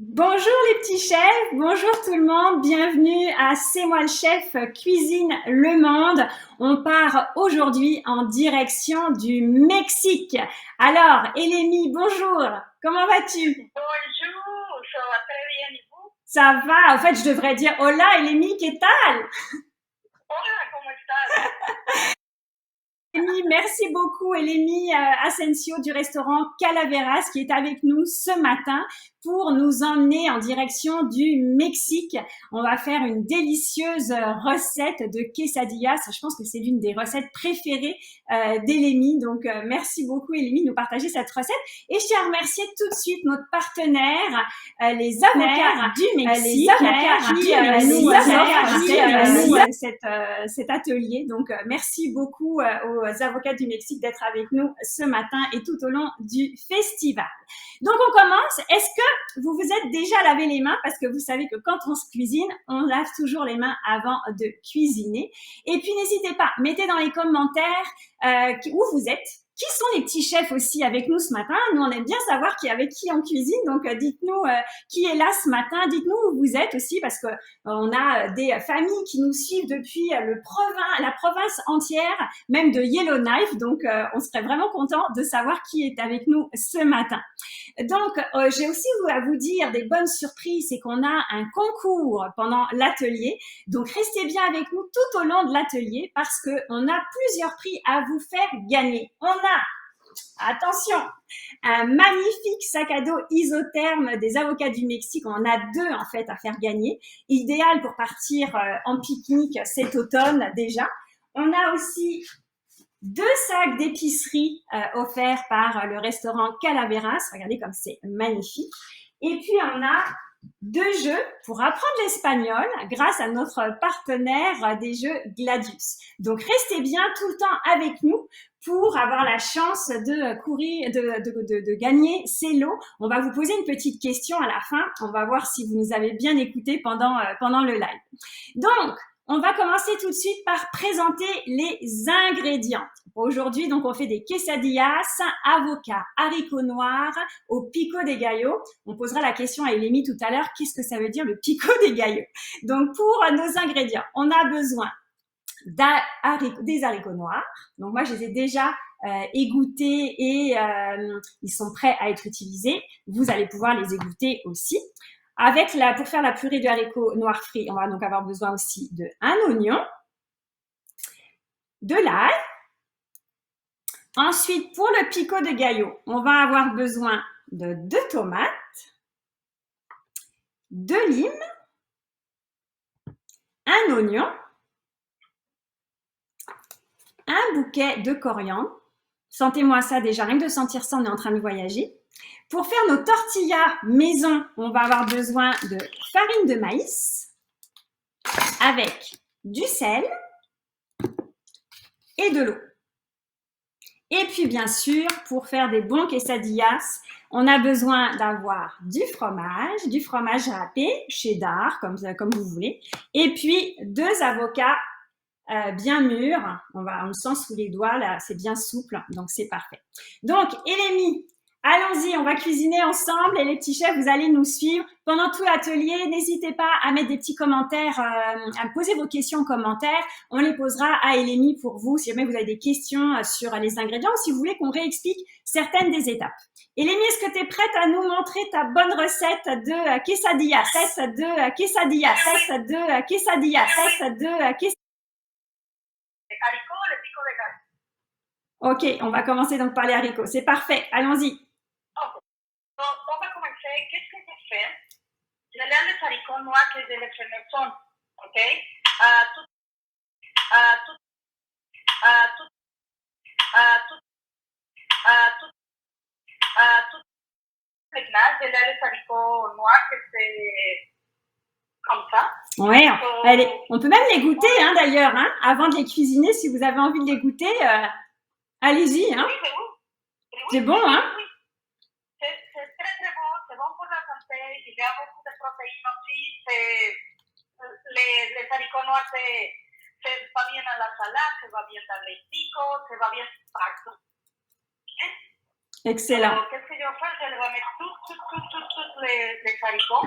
Bonjour les petits chefs, bonjour tout le monde, bienvenue à C'est moi le chef Cuisine le Monde. On part aujourd'hui en direction du Mexique. Alors, Elémie, bonjour, comment vas-tu? Bonjour, ça va très bien et vous? Ça va, en fait je devrais dire hola Elémie, ¿qué tal? Hola, ¿cómo estás? Elémie, merci beaucoup Elémie Asensio du restaurant Calaveras qui est avec nous ce matin pour nous emmener en direction du Mexique. On va faire une délicieuse recette de quesadillas. Je pense que c'est l'une des recettes préférées d'Elémie. Donc, merci beaucoup Elémie de nous partager cette recette. Et je tiens à remercier tout de suite notre partenaire, les avocats du Mexique, qui nous offrent cet atelier. Donc, merci beaucoup aux avocats du Mexique d'être avec nous ce matin et tout au long du festival. Donc, on commence. Est-ce que vous vous êtes déjà lavé les mains? Parce que vous savez que quand on se cuisine, on lave toujours les mains avant de cuisiner. Et puis, n'hésitez pas, mettez dans les commentaires où vous êtes. Qui sont les petits chefs aussi avec nous ce matin? Nous, on aime bien savoir qui avec qui on cuisine. Donc, dites-nous qui est là ce matin. Dites-nous où vous êtes aussi parce que on a des familles qui nous suivent depuis la province entière, même de Yellowknife. Donc, on serait vraiment content de savoir qui est avec nous ce matin. Donc, j'ai aussi à vous dire des bonnes surprises, c'est qu'on a un concours pendant l'atelier. Donc, restez bien avec nous tout au long de l'atelier parce qu'on a plusieurs prix à vous faire gagner. On a, attention, un magnifique sac à dos isotherme des avocats du Mexique. On en a deux en fait à faire gagner. Idéal pour partir en pique-nique cet automne déjà. On a aussi deux sacs d'épicerie offerts par le restaurant Calaveras. Regardez comme c'est magnifique. Et puis, on a deux jeux pour apprendre l'espagnol grâce à notre partenaire des jeux Gladius. Donc, restez bien tout le temps avec nous pour avoir la chance de gagner ces lots. On va vous poser une petite question à la fin. On va voir si vous nous avez bien écouté pendant le live. Donc, on va commencer tout de suite par présenter les ingrédients. Aujourd'hui, donc, on fait des quesadillas, avocats, haricots noirs au pico de gallo. On posera la question à Elémie tout à l'heure, qu'est-ce que ça veut dire le pico de gallo? Donc, pour nos ingrédients, on a besoin des haricots noirs. Donc, moi, je les ai déjà égouttés et ils sont prêts à être utilisés. Vous allez pouvoir les égoutter aussi. Pour faire la purée de haricots noirs frits, on va donc avoir besoin aussi d'un oignon, de l'ail. Ensuite, pour le pico de gallo, on va avoir besoin de 2 tomates, 2 limes, un oignon, un bouquet de coriandre. Sentez-moi ça déjà, rien que de sentir ça, on est en train de voyager. Pour faire nos tortillas maison, on va avoir besoin de farine de maïs avec du sel et de l'eau. Et puis, bien sûr, pour faire des bons quesadillas, on a besoin d'avoir du fromage râpé, cheddar, comme vous voulez, et puis 2 avocats bien mûrs. On le sent sous les doigts, là, c'est bien souple, donc c'est parfait. Donc, Elémie, allons-y, on va cuisiner ensemble et les petits chefs, vous allez nous suivre pendant tout l'atelier. N'hésitez pas à mettre des petits commentaires, à poser vos questions en commentaire. On les posera à Elémie pour vous si jamais vous avez des questions sur les ingrédients ou si vous voulez qu'on réexplique certaines des étapes. Elémie, est-ce que tu es prête à nous montrer ta bonne recette de quesadillas? Haricot, le pico de gallo. Ok, on va commencer donc par les haricots. C'est parfait, allons-y. Ok. Donc, on va commencer. Qu'est-ce que je fais? Je lave les haricots noirs que je les fais maison. Ok? Tout, tout, maintenant, je lave les haricots noirs que c'est comme ça. Ouais, on peut même les goûter hein, d'ailleurs, hein, avant de les cuisiner, si vous avez envie de les goûter, allez-y. Hein. C'est bon, hein? C'est très très bon, c'est bon pour la santé, il y a beaucoup de protéines aussi, les haricots noirs se va bien à la salade, se va bien dans les picos, se va bien partout. Excellent. Qu'est-ce que je vais faire? Je vais mettre tout les haricots.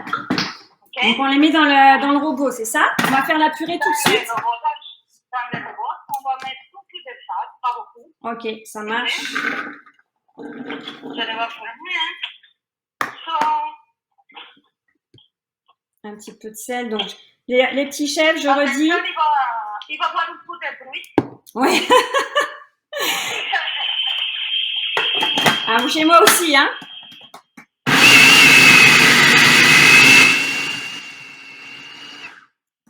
Okay. Donc, on les met dans le robot, c'est ça? On va faire la purée tout de suite. Dans le robot, on va mettre tout de suite de sel, pas beaucoup. Ok, ça marche. Je les vais fermer. So, Un petit peu de sel. Donc, les petits chefs, je redis. Il va avoir un peu de bruit. Ouais. Ah, vous chez moi aussi, hein?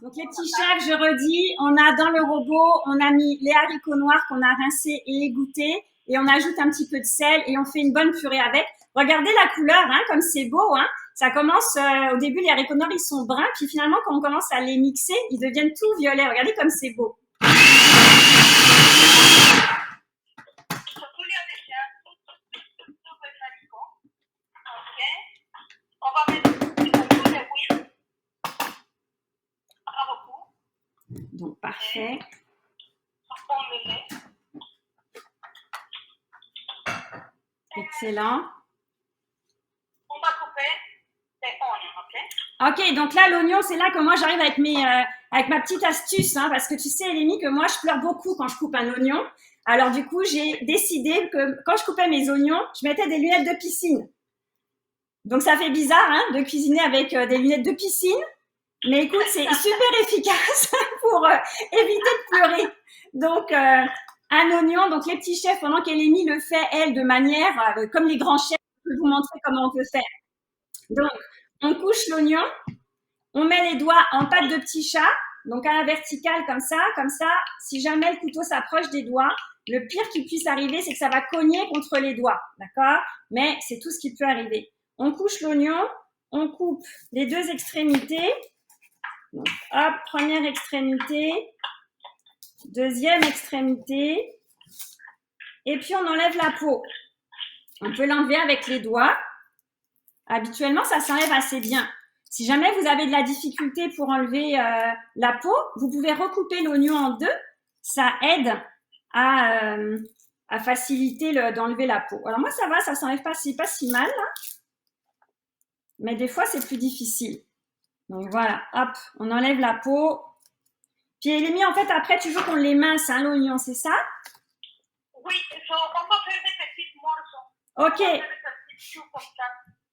Donc, les petits chefs, je redis, on a dans le robot, on a mis les haricots noirs qu'on a rincés et égouttés et on ajoute un petit peu de sel et on fait une bonne purée avec. Regardez la couleur, hein, comme c'est beau, hein. Ça commence, au début, les haricots noirs, ils sont bruns, puis finalement, quand on commence à les mixer, ils deviennent tout violets. Regardez comme c'est beau. On va mettre un peu d'huile. Pas beaucoup. Donc, parfait. On le lait. Excellent. On va couper des oignons, ok? Ok, donc là, l'oignon, c'est là que moi, j'arrive avec avec ma petite astuce, hein, parce que tu sais, Eleni, que moi, je pleure beaucoup quand je coupe un oignon. Alors, du coup, j'ai décidé que quand je coupais mes oignons, je mettais des lunettes de piscine. Donc, ça fait bizarre, hein, de cuisiner avec des lunettes de piscine. Mais écoute, c'est super efficace pour éviter de pleurer. Donc, un oignon, donc les petits chefs, pendant qu'Eleni le fait, elle, de manière, comme les grands chefs, je vais vous montrer comment on peut faire. Donc, on couche l'oignon, on met les doigts en patte de petit chat, donc à la verticale comme ça. Si jamais le couteau s'approche des doigts, le pire qui puisse arriver, c'est que ça va cogner contre les doigts, d'accord? Mais c'est tout ce qui peut arriver. On couche l'oignon, on coupe les deux extrémités. Donc, hop, première extrémité, deuxième extrémité, et puis on enlève la peau. On peut l'enlever avec les doigts. Habituellement, ça s'enlève assez bien. Si jamais vous avez de la difficulté pour enlever la peau, vous pouvez recouper l'oignon en deux. Ça aide à faciliter d'enlever la peau. Alors moi, ça va, ça s'enlève pas si mal, là. Mais des fois, c'est plus difficile. Donc voilà, hop, on enlève la peau. Puis Eleni, en fait, après, tu veux qu'on l'émince, hein, l'oignon, c'est ça? Oui, on va faire des petits morceaux. Ok.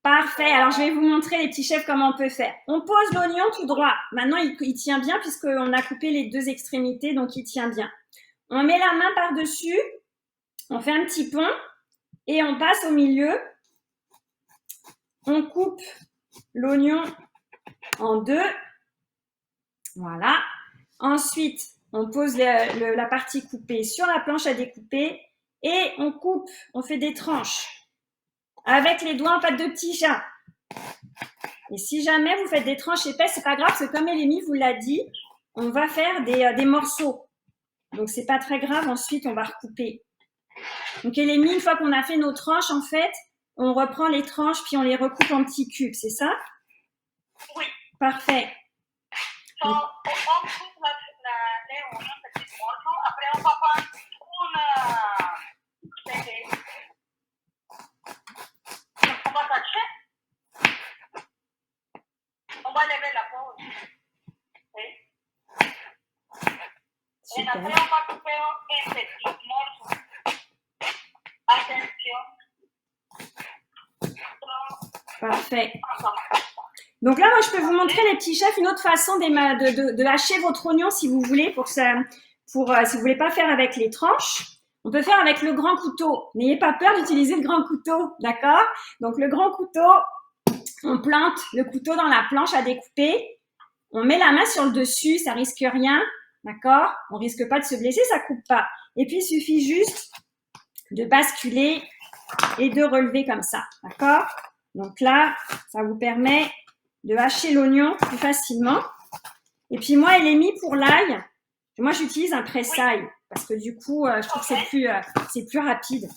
Parfait. Alors, je vais vous montrer, les petits chefs, comment on peut faire. On pose l'oignon tout droit. Maintenant, il tient bien puisqu'on a coupé les deux extrémités, donc il tient bien. On met la main par-dessus, on fait un petit pont et on passe au milieu. On coupe l'oignon en deux. Voilà. Ensuite, on pose la partie coupée sur la planche à découper et on coupe, on fait des tranches avec les doigts en patte de petit chat. Et si jamais vous faites des tranches épaisses, c'est pas grave, parce que comme Eleni vous l'a dit, on va faire des morceaux. Donc, c'est pas très grave. Ensuite, on va recouper. Donc, Eleni, une fois qu'on a fait nos tranches, en fait, on reprend les tranches puis on les recoupe en petits cubes, c'est ça? Oui. Parfait. On coupe les oignons en petits morceaux. Après, on va prendre on va cacher. On va lever la peau. Okay. Et après, on va couper en petits morceaux. Attention. Parfait. Donc là, moi, je peux vous montrer, les petits chefs, une autre façon de hacher votre oignon, si vous voulez, si vous voulez pas faire avec les tranches. On peut faire avec le grand couteau. N'ayez pas peur d'utiliser le grand couteau, d'accord? Donc, le grand couteau, on plante le couteau dans la planche à découper. On met la main sur le dessus, ça risque rien, d'accord? On risque pas de se blesser, ça coupe pas. Et puis, il suffit juste de basculer et de relever comme ça, d'accord? Donc là, ça vous permet de hacher l'oignon plus facilement. Et puis moi, Eleni, pour l'ail, moi j'utilise un presse-ail parce que du coup, je trouve que c'est plus rapide.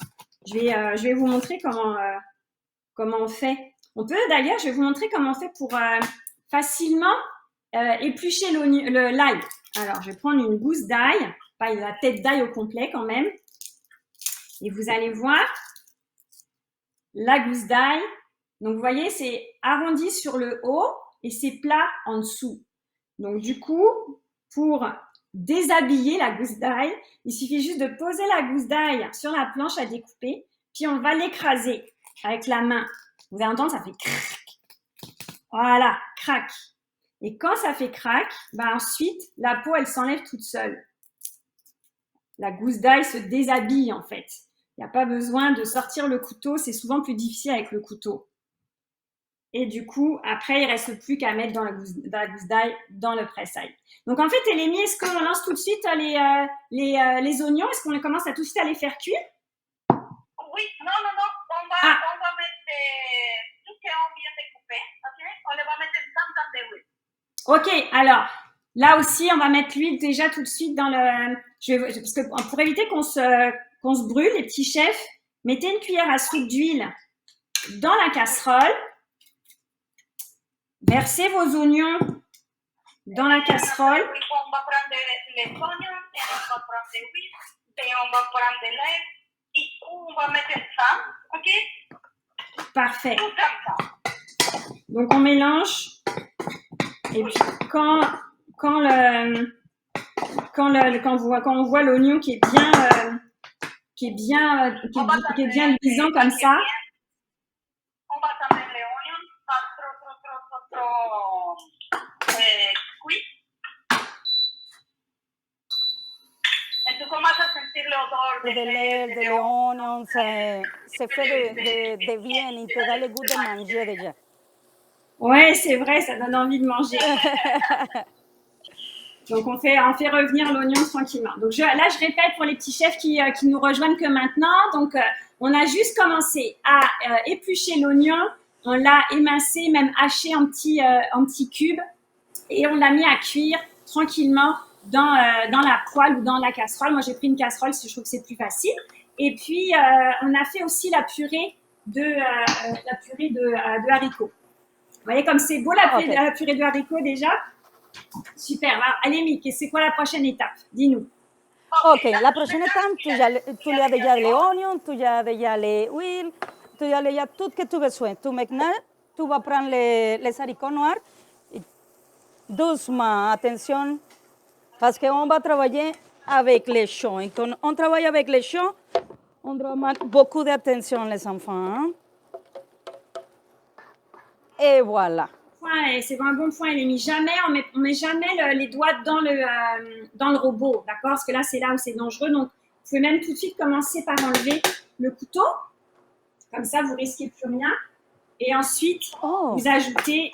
Je vais vous montrer comment on fait. On peut d'ailleurs, je vais vous montrer comment on fait pour facilement éplucher l'ail. Alors, je vais prendre une gousse d'ail, pas la tête d'ail au complet quand même. Et vous allez voir, la gousse d'ail, Donc, vous voyez, c'est arrondi sur le haut et c'est plat en dessous. Donc, du coup, pour déshabiller la gousse d'ail, il suffit juste de poser la gousse d'ail sur la planche à découper, puis on va l'écraser avec la main. Vous allez entendre, ça fait crac. Voilà, crac. Et quand ça fait crac, bah ensuite, la peau, elle s'enlève toute seule. La gousse d'ail se déshabille, en fait. Il n'y a pas besoin de sortir le couteau, c'est souvent plus difficile avec le couteau. Et du coup, après, il ne reste plus qu'à mettre dans la gousse d'ail, dans le presse-ail. Donc, en fait, Eleni, est-ce qu'on lance tout de suite les oignons? Est-ce qu'on commence à tout de suite à les faire cuire? Oui, non. On va mettre tout ce qu'on vient de couper. Okay? On le va mettre dans de l'huile. Ok, alors, là aussi, on va mettre l'huile déjà tout de suite dans le... parce que pour éviter qu'on se brûle, les petits chefs, mettez une cuillère à soupe d'huile dans la casserole. Versez vos oignons dans la casserole. On va prendre les oignons, et on va prendre l'huile, et on va prendre l'ail, et on va mettre ça, ok? Parfait. Tout comme ça. Donc on mélange. Et puis quand on voit l'oignon qui est bien luisant comme ça. On va también les oignons, pas trop cuit. Et tu commences à sentir l'odeur de les oignons, se fait de bien et te da le goût de manger déjà. Ouais, c'est vrai, ça donne envie de manger. Donc on fait revenir l'oignon tranquillement. Donc là, je répète pour les petits chefs qui nous rejoignent que maintenant. Donc on a juste commencé à éplucher l'oignon, on l'a émincé, même haché en petits cubes, et on l'a mis à cuire tranquillement dans la poêle ou dans la casserole. Moi, j'ai pris une casserole parce que je trouve que c'est plus facile. Et puis on a fait aussi la purée de haricots. Vous voyez comme c'est beau la purée de haricots déjà. Super. Alors, Alémi, c'est quoi la prochaine étape? Dis-nous. Ok, la prochaine étape, tu y as déjà les oignons, tu y as déjà les huiles, tu y as déjà tout ce que tu as besoin. Tu maintenant, tu vas prendre les haricots noirs. Doucement, attention, parce qu'on va travailler avec les champs. Et quand on travaille avec les champs, on doit mettre beaucoup d'attention, les enfants. Hein? Et voilà. C'est un bon point, Élémie. Jamais, on met jamais les doigts dans le robot, d'accord? Parce que là, c'est là où c'est dangereux. Donc, vous pouvez même tout de suite commencer par enlever le couteau. Comme ça, vous risquez plus rien. Et ensuite, vous ajoutez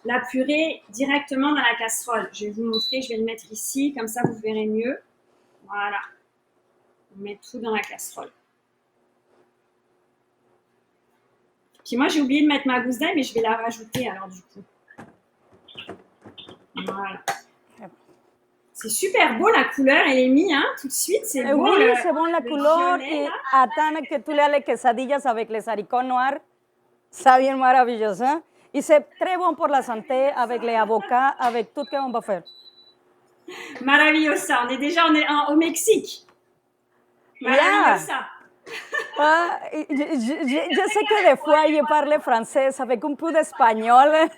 la purée directement dans la casserole. Je vais vous montrer, je vais le mettre ici. Comme ça, vous verrez mieux. Voilà. On met tout dans la casserole. Puis moi, j'ai oublié de mettre ma gousse d'ail, mais je vais la rajouter alors du coup. Voilà. C'est super beau la couleur, elle est mise, hein, tout de suite. C'est beau. Oui, c'est bon la couleur. Et attends que tu les quesadillas avec les haricots noirs. C'est bien maravilloso. Hein? Et c'est très bon pour la santé avec les avocats, avec tout ce qu'on va faire. Maravillosa. On est déjà au Mexique. Maravillosa. Je sais que des fois, je parle français avec un peu d'espagnol.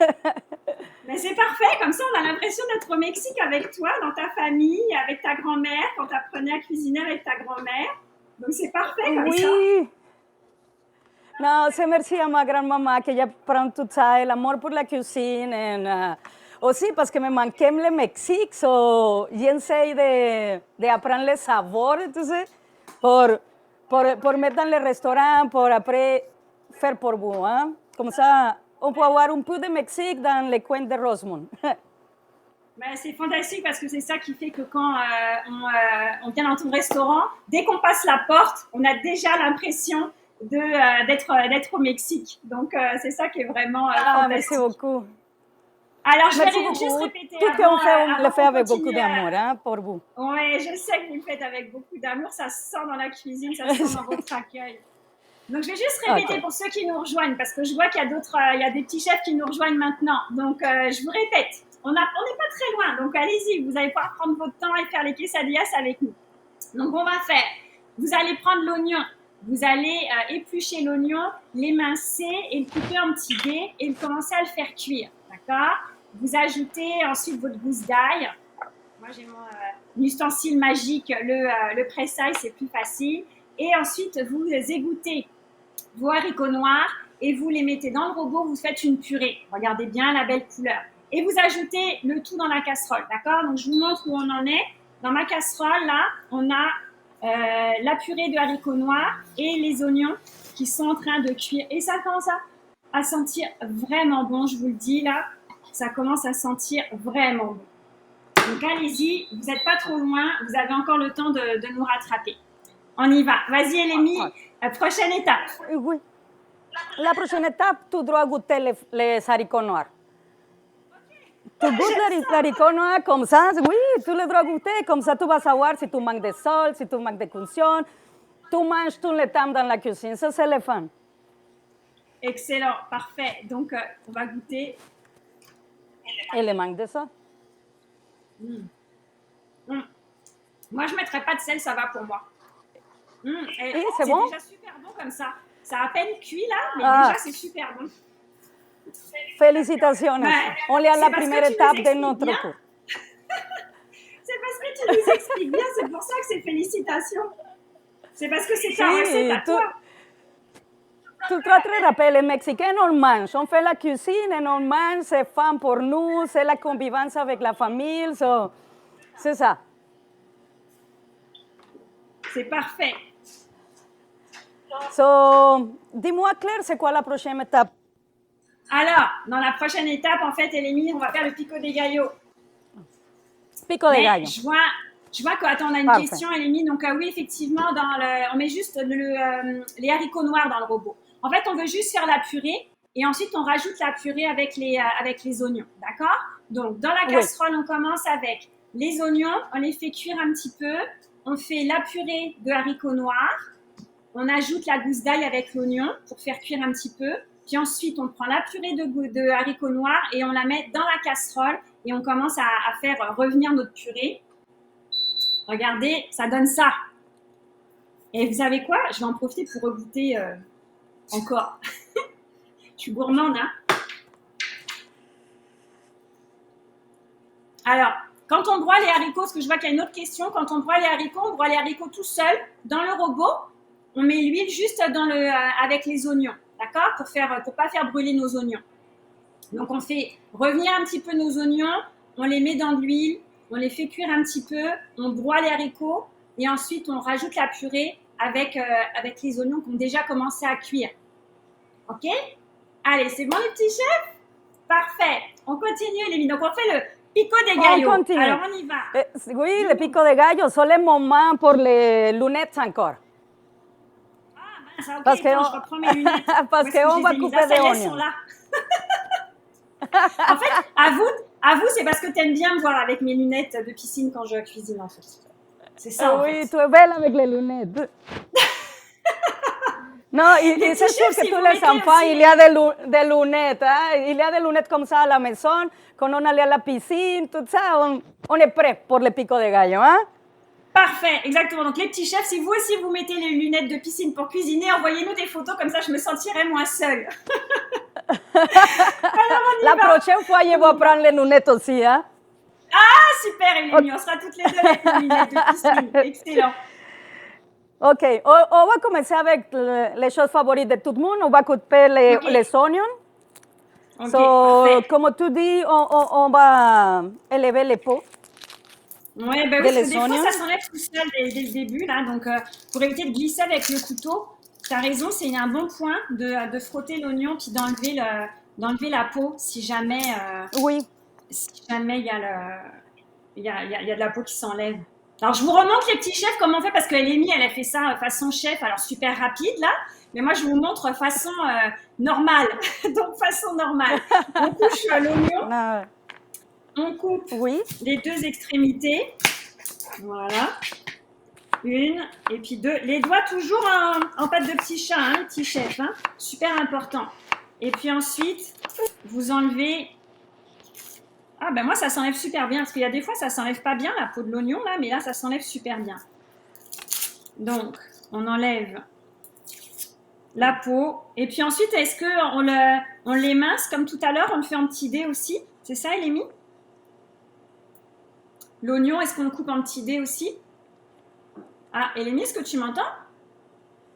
Mais c'est parfait, comme ça on a l'impression d'être au Mexique avec toi, dans ta famille, avec ta grand-mère, quand tu apprenais à cuisiner avec ta grand-mère. Donc c'est parfait comme ça. Oui. Non, c'est merci à ma grand-maman qui prend tout ça, l'amour pour la cuisine. Et, aussi parce que me manquait le Mexique, so j'essaie d'apprendre les saveurs, tu sais, pour mettre dans les restaurants, pour après faire pour vous. Hein? Comme ça, on peut avoir un peu de Mexique dans les coins de Rosemont. Ben, c'est fantastique parce que c'est ça qui fait que quand on vient dans ton restaurant, dès qu'on passe la porte, on a déjà l'impression d'être au Mexique. Donc, c'est ça qui est vraiment fantastique. Merci beaucoup. Alors, je vais juste répéter. Tout ce qu'on fait, on le fait avec beaucoup d'amour, hein, pour vous. Oui, je sais que vous le faites avec beaucoup d'amour. Ça se sent dans la cuisine, ça se sent dans votre accueil. Donc, je vais juste répéter pour ceux qui nous rejoignent, parce que je vois qu'il y a des petits chefs qui nous rejoignent maintenant. Donc, je vous répète, on n'est pas très loin. Donc, allez-y, vous allez pouvoir prendre votre temps et faire les quesadillas avec nous. Donc, on va faire, vous allez prendre l'oignon vous allez éplucher l'oignon, l'émincer et le couper en petits dés et commencer à le faire cuire. D'accord? Vous ajoutez ensuite votre gousse d'ail. Moi, j'ai mon ustensile magique, le presse-ail, c'est plus facile. Et ensuite, vous égouttez vos haricots noirs et vous les mettez dans le robot, vous faites une purée. Regardez bien la belle couleur. Et vous ajoutez le tout dans la casserole, d'accord? Donc, je vous montre où on en est. Dans ma casserole, là, on a la purée de haricots noirs et les oignons qui sont en train de cuire. Et ça commence à sentir vraiment bon, je vous le dis, là. Ça commence à sentir vraiment bon. Donc, allez-y, vous n'êtes pas trop loin, vous avez encore le temps de nous rattraper. On y va. Vas-y, Elémie, prochaine étape. Oui. La prochaine étape, tu dois goûter les haricots noirs. Tu goûtes les haricots noirs comme ça, oui, tu les dois goûter, comme ça tu vas savoir si tu manques de sel, si tu manques de cuisson. Tu manges tout le temps dans la cuisine, ça c'est le fun. Excellent, parfait. Donc, on va goûter. Et le manque de sel. Moi, je ne mettrais pas de sel, ça va pour moi. Et c'est bon? C'est déjà super bon comme ça. Ça a à peine cuit là, mais déjà c'est super bon. Félicitaciones. Ouais. On est à la C'est parce première que tu étape nous de expliques notre bien. cours. C'est parce que tu nous expliques bien, c'est pour ça que c'est félicitations. C'est parce que c'est ta recette à toi. Tu te rappelles, les Mexicains, on mange. On fait la cuisine et on mange, c'est fun pour nous, c'est la convivence avec la famille. C'est ça. C'est parfait. Dis-moi, Claire, c'est quoi la prochaine étape? Alors, dans la prochaine étape, en fait, Elémie, on va faire le pico de gallo. Pico de Mais gallo. je vois que, attends, on a une Parfait. question, Elémie. Donc, oui, effectivement, on met juste les haricots noirs dans le robot. En fait, on veut juste faire la purée et ensuite, on rajoute la purée avec les oignons. D'accord? Donc, dans la casserole, on commence avec les oignons, on les fait cuire un petit peu. On fait la purée de haricots noirs. On ajoute la gousse d'ail avec l'oignon pour faire cuire un petit peu. Puis ensuite, on prend la purée de haricots noirs et on la met dans la casserole et on commence à faire revenir notre purée. Regardez, ça donne ça. Et vous savez quoi? Je vais en profiter pour regoûter encore. Je suis gourmande, hein? Alors, quand on broie les haricots, parce que je vois qu'il y a une autre question, quand on broie les haricots, on broie les haricots tout seul dans le robot. On met l'huile juste avec les oignons, d'accord? Pour pas faire brûler nos oignons. Donc, on fait revenir un petit peu nos oignons, on les met dans de l'huile, on les fait cuire un petit peu, on broie les haricots et ensuite, on rajoute la purée avec les oignons qui ont déjà commencé à cuire. OK? Allez, c'est bon les petits chefs? Parfait. On continue, Elémie. Donc, on fait le pico de gallo. On continue. Alors, on y va. Oui, le pico de gallo, c'est le moment pour les lunettes encore. Ah, okay, Parce attends, je reprends mes lunettes. parce qu'on va couper des oignons. En fait, à vous, c'est parce que tu aimes bien me voir avec mes lunettes de piscine quand je cuisine, en fait. C'est ça, en oui, fait. tu es belle avec les lunettes. Non, et c'est sûr que tous les enfants, il y a des lunettes. Hein? Il y a des lunettes comme ça à la maison. Quand on allait à la piscine, tout ça, on est prêt pour le pico de gallo. Hein? Parfait, exactement. Donc, les petits chefs, si vous aussi vous mettez les lunettes de piscine pour cuisiner, envoyez-nous des photos, comme ça je me sentirai moins seule. Alors, la prochaine fois, je vais prendre les lunettes aussi. Hein? Ah, super, Elémie, on sera toutes les deux avec les lunettes de piscine. Excellent. OK, on va commencer avec les choses favorites de tout le monde. On va couper les oignons. Okay, comme tu dis, on va élever les peaux. Oui, ben oui, parce que des fois, ça s'enlève tout seul dès le début. Là, donc, pour éviter de glisser avec le couteau, tu as raison, c'est un bon point de frotter l'oignon puis d'enlever la peau si jamais si jamais il y a de la peau qui s'enlève. Alors, je vous remontre les petits chefs comment on fait parce qu'Elémie, elle a fait ça façon chef, alors super rapide là. Mais moi, je vous montre façon normale. Donc, façon normale. On couche l'oignon. On coupe les deux extrémités. Voilà. Une et puis deux. Les doigts toujours en pâte de petit chat, hein, petit chef. Hein. Super important. Et puis ensuite, vous enlevez... Ah ben moi, ça s'enlève super bien. Parce qu'il y a des fois, ça s'enlève pas bien, la peau de l'oignon, là. Mais là, ça s'enlève super bien. Donc, on enlève la peau. Et puis ensuite, est-ce qu'on l'émince comme tout à l'heure? On le fait en petits dés aussi? C'est ça, Elémie? L'oignon, est-ce qu'on le coupe en petits dés aussi? Ah, Elémie, est-ce que tu m'entends?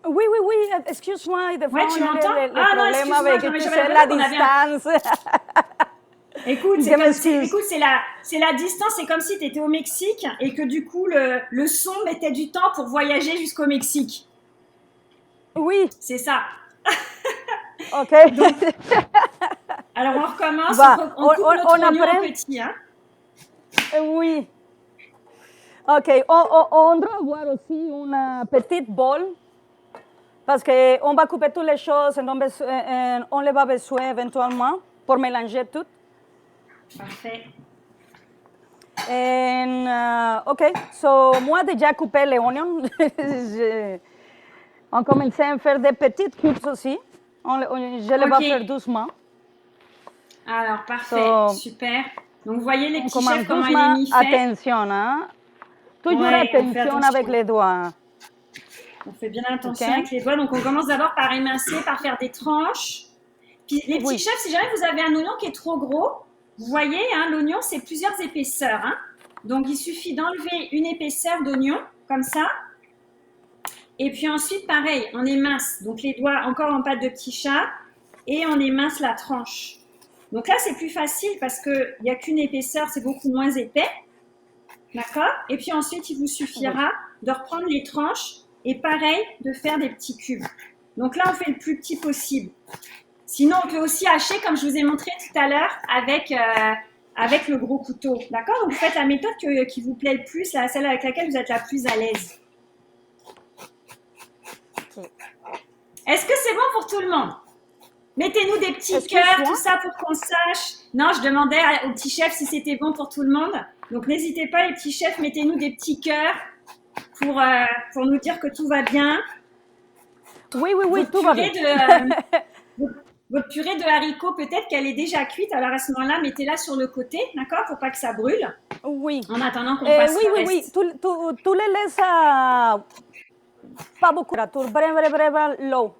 Oui, oui, oui, excuse-moi, des fois Ouais, tu on a m'entends? les Ah non, problèmes excuse-moi, avec, non, mais tu j'avais sais, l'impression la qu'on avait un... distance. Écoute, Je m'excuse. écoute, c'est la distance, c'est comme si tu étais au Mexique et que du coup, le son mettait du temps pour voyager jusqu'au Mexique. Oui, C'est ça. ok. Donc, alors on recommence, Va, on coupe notre oignon en apprend. petit, hein. Oui. Ok, on doit avoir aussi une petite bol parce qu'on va couper toutes les choses et on les va besoin éventuellement pour mélanger tout. Parfait. Ok, so moi déjà coupé les oignons. On commençait à faire des petites cubes aussi. Je les vais faire doucement. Alors, parfait, So, super. Donc, vous voyez les on petits commence chefs, comment doucement. Elémie fait. Attention, hein? Toujours Ouais, on fait attention attention. avec les doigts. On fait bien attention Ok. avec les doigts. Donc, on commence d'abord par émincer, par faire des tranches. Puis, les petits Oui. chefs, si jamais vous avez un oignon qui est trop gros, vous voyez, hein, l'oignon, c'est plusieurs épaisseurs. Hein. Donc, il suffit d'enlever une épaisseur d'oignon, comme ça. Et puis ensuite, pareil, on émince. Donc, les doigts encore en pâte de petit chat. Et on émince la tranche. Donc là, c'est plus facile parce qu'il n'y a qu'une épaisseur, c'est beaucoup moins épais. D'accord? Et puis ensuite, il vous suffira de reprendre les tranches et pareil, de faire des petits cubes. Donc là, on fait le plus petit possible. Sinon, on peut aussi hacher, comme je vous ai montré tout à l'heure, avec le gros couteau. D'accord? Donc, vous faites la méthode qui vous plaît le plus, celle avec laquelle vous êtes la plus à l'aise. Est-ce que c'est bon pour tout le monde? Mettez-nous des petits cœurs, tout ça pour qu'on sache. Non, je demandais aux petits chefs si c'était bon pour tout le monde. Donc, n'hésitez pas, les petits chefs, mettez-nous des petits cœurs pour nous dire que tout va bien. Oui, oui, oui, tout va bien. Votre purée de haricots, peut-être qu'elle est déjà cuite. Alors, à ce moment-là, mettez-la sur le côté, d'accord, pour pas que ça brûle. Oui. En attendant qu'on fasse oui, le oui, reste. oui. Tu les laisses pas beaucoup, température vraiment low.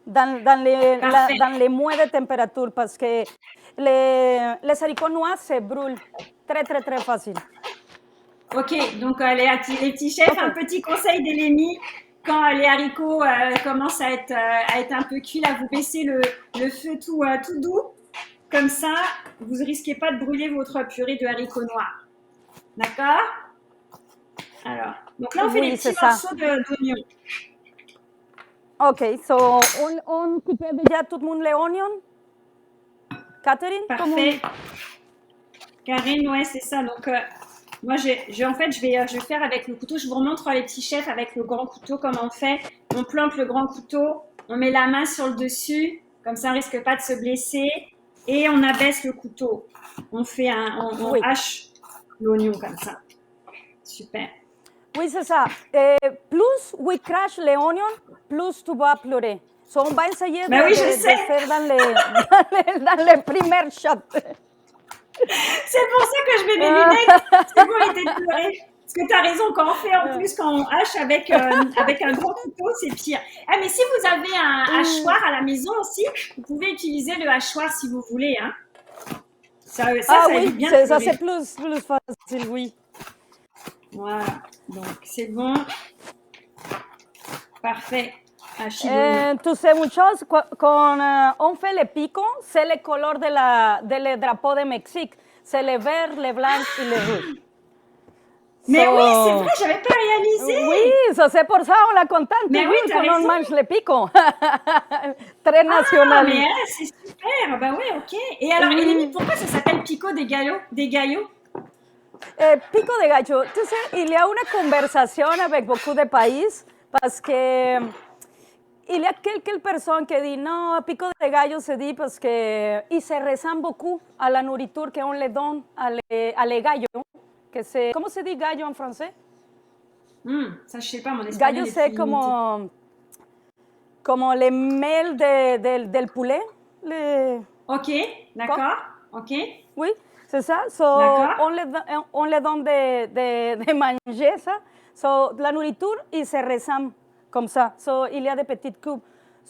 Dans les moins de température parce que les haricots noirs se brûlent très, très, très facile. Ok, donc les petits chefs, un petit conseil d'Elémie. Quand les haricots commencent à être un peu cuits, là, vous baissez le feu tout doux. Comme ça, vous ne risquez pas de brûler votre purée de haricots noirs. D'accord? Alors, donc là, on fait les petits morceaux d'oignons. Ok, so on coupe déjà tout le monde les oignons? Catherine? Parfait. Karine, ouais, c'est ça. Donc, moi, en fait, je vais faire avec le couteau. Je vous remontre les petits chefs avec le grand couteau, comment on fait. On plante le grand couteau, on met la main sur le dessus, comme ça, on ne risque pas de se blesser. Et on abaisse le couteau. On hache l'oignon comme ça. Super. Oui, c'est ça. Plus we crash les oignons, plus tu vas pleurer. So, on va essayer de faire dans les premiers shots. C'est pour ça que je mets mes lunettes. C'est pour éviter de pleurer. Parce que tu as raison, quand on fait en plus, quand on hache avec un gros couteau, c'est pire. Ah, mais si vous avez un hachoir à la maison aussi, vous pouvez utiliser le hachoir si vous voulez. Hein. Ça évite bien de pleurer. Ça c'est plus facile, oui. Voilà, donc c'est bon. Parfait. Tu sais une chose, quand on fait le pico, c'est le couleur de drapeau de Mexique. C'est le vert, le blanc et le rouge. Mais oui, c'est vrai, j'avais pas réalisé. Oui, c'est pour ça on l'a contente. Mais oui, qu'on mange le pico. Très national. Ah, mais c'est super. Bah oui, ok. Et alors, Elémie, pourquoi ça s'appelle pico des gallos? Pico de gallo. Tu sais, il y a une conversation avec beaucoup de pays parce que il y a quelques personnes qui disent non, pico de gallo se dit parce que il se ressemble beaucoup à la nourriture qu'on le donne à les gallos. ¿Cómo se dit gallo en français? Ça, je sais pas, mon espagnol. Gallo, c'est como le mel del poulet. Ok, d'accord. Ok. Oui, c'est ça. So, on le donne de manger ça. So, la nourriture, il se ressemble comme ça. So, il y a des petites cubes.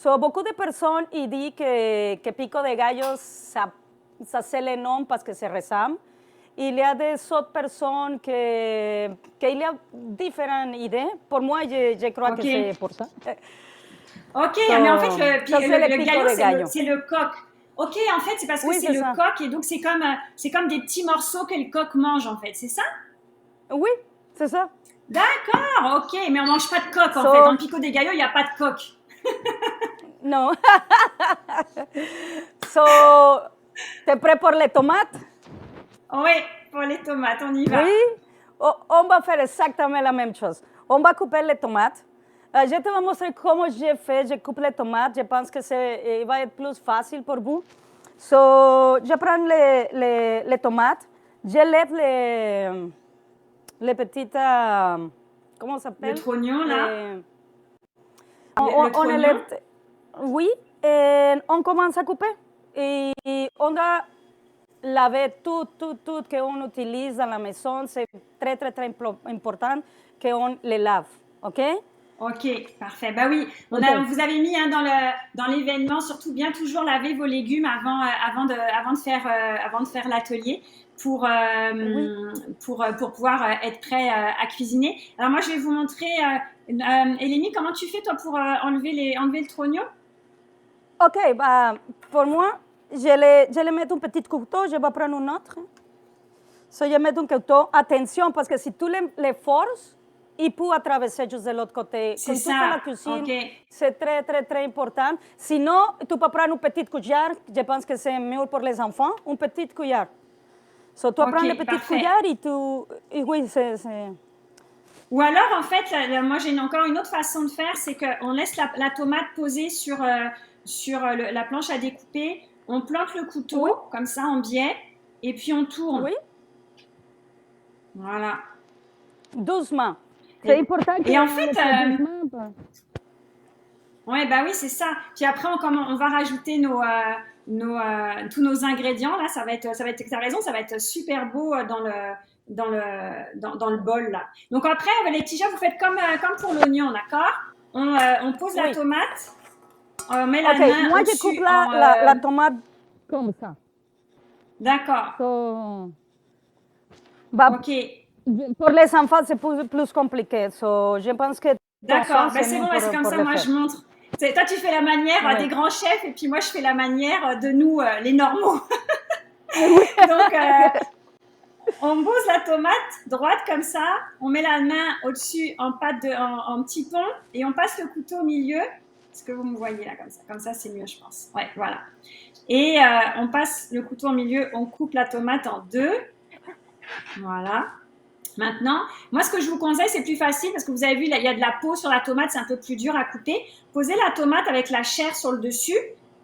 So, beaucoup de personnes ils disent que pico de gallo, ça c'est le nom parce que se ressemble. Il y a des autres personnes qu'il y a différentes idées. Pour moi, je crois que c'est pour ça. Ok, So, mais en fait, le pico de gallo, c'est le coq. Ok, en fait, c'est parce que Oui, c'est c'est le ça. coq et donc c'est comme des petits morceaux que le coq mange, en fait, c'est ça? Oui, c'est ça. D'accord, ok, mais on mange pas de coq, en So- fait. Dans le pico des gallos, il n'y a pas de coq. Non. So, t'es prêt pour les tomates? Oui, pour les tomates, on y va. Oui. On va faire exactement la même chose. On va couper les tomates. Je te vais montrer comment j'ai fait. Je coupe les tomates. Je pense que il va être plus facile pour vous. So, je prends les tomates. Je lève les petites... comment ça s'appelle? Le trognon, là. On trognon. élève... Oui, et on commence à couper. Et on doit laver tout qu'on utilise dans la maison. C'est très, très, très important qu'on les lave. OK? Ok, parfait. Bah oui, Ok. vous avez mis dans l'événement, surtout bien toujours laver vos légumes avant de faire l'atelier pour, pour pouvoir être prêt à cuisiner. Alors moi, je vais vous montrer, Elénie, comment tu fais toi pour enlever le trognon? OK, bah, pour moi, je le mets un petit couteau, je vais prendre un autre. So, je mets un couteau. Attention, parce que si tu les forces, il peut traverser juste de l'autre côté. C'est Quand tu ça, fais la cuisine, ok. c'est très, très, très important. Sinon, tu peux prendre une petite cuillère. Je pense que c'est mieux pour les enfants, une petite cuillère. So, tu Ok, prends la petite parfait. cuillère et oui, c'est... Ou alors, en fait, moi, j'ai encore une autre façon de faire, c'est qu'on laisse la tomate posée sur la planche à découper, on plante le couteau, Oui. comme ça, en biais, et puis on tourne. Oui, Voilà. doucement. C'est important que en on fait, le fait doucement. ouais, bah oui, c'est ça. Puis après, on va rajouter tous nos ingrédients. Là, t'as raison, ça va être super beau dans le bol, là. Donc après, Laetitia, vous faites comme pour l'oignon, d'accord? On pose la Oui. tomate, on met la OK, main moi, je au-dessus. coupe la tomate comme ça. D'accord. So, bah, Ok. pour les enfants, c'est plus compliqué. So, je pense que D'accord. Ben, c'est c'est mieux bon, ben, c'est comme pour ça, le moi, faire. je montre. Toi, tu fais la manière Ouais. des grands chefs et puis moi, je fais la manière de nous, les normaux. Donc, on pose la tomate droite comme ça, on met la main au-dessus en petit pont et on passe le couteau au milieu. Est-ce que vous me voyez là comme ça c'est mieux, je pense. Ouais, voilà. Et on passe le couteau au milieu, on coupe la tomate en deux. Voilà. Maintenant, moi, ce que je vous conseille, c'est plus facile parce que vous avez vu, là, il y a de la peau sur la tomate, c'est un peu plus dur à couper. Posez la tomate avec la chair sur le dessus,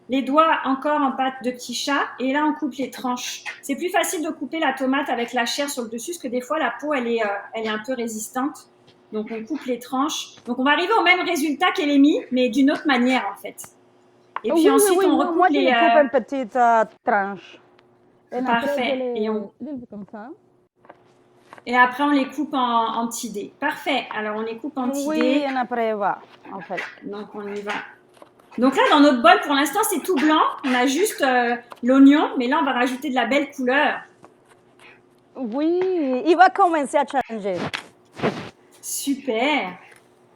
les doigts encore en pâte de petit chat, et là, on coupe les tranches. C'est plus facile de couper la tomate avec la chair sur le dessus parce que des fois, la peau, elle est un peu résistante. Donc, on coupe les tranches. Donc, on va arriver au même résultat qu'Elémie, mais d'une autre manière, en fait. Et puis ensuite, on recoupe moi, je les... les coupe en petites tranches. Parfait. Je les comme ça. Et après, on les coupe en petits dés. Parfait. Alors, on les coupe en petits Oui, dés. et après, va, en fait. Donc, on y va. Donc là, dans notre bol, pour l'instant, c'est tout blanc. On a juste l'oignon, mais là, on va rajouter de la belle couleur. Oui, il va commencer à changer. Super.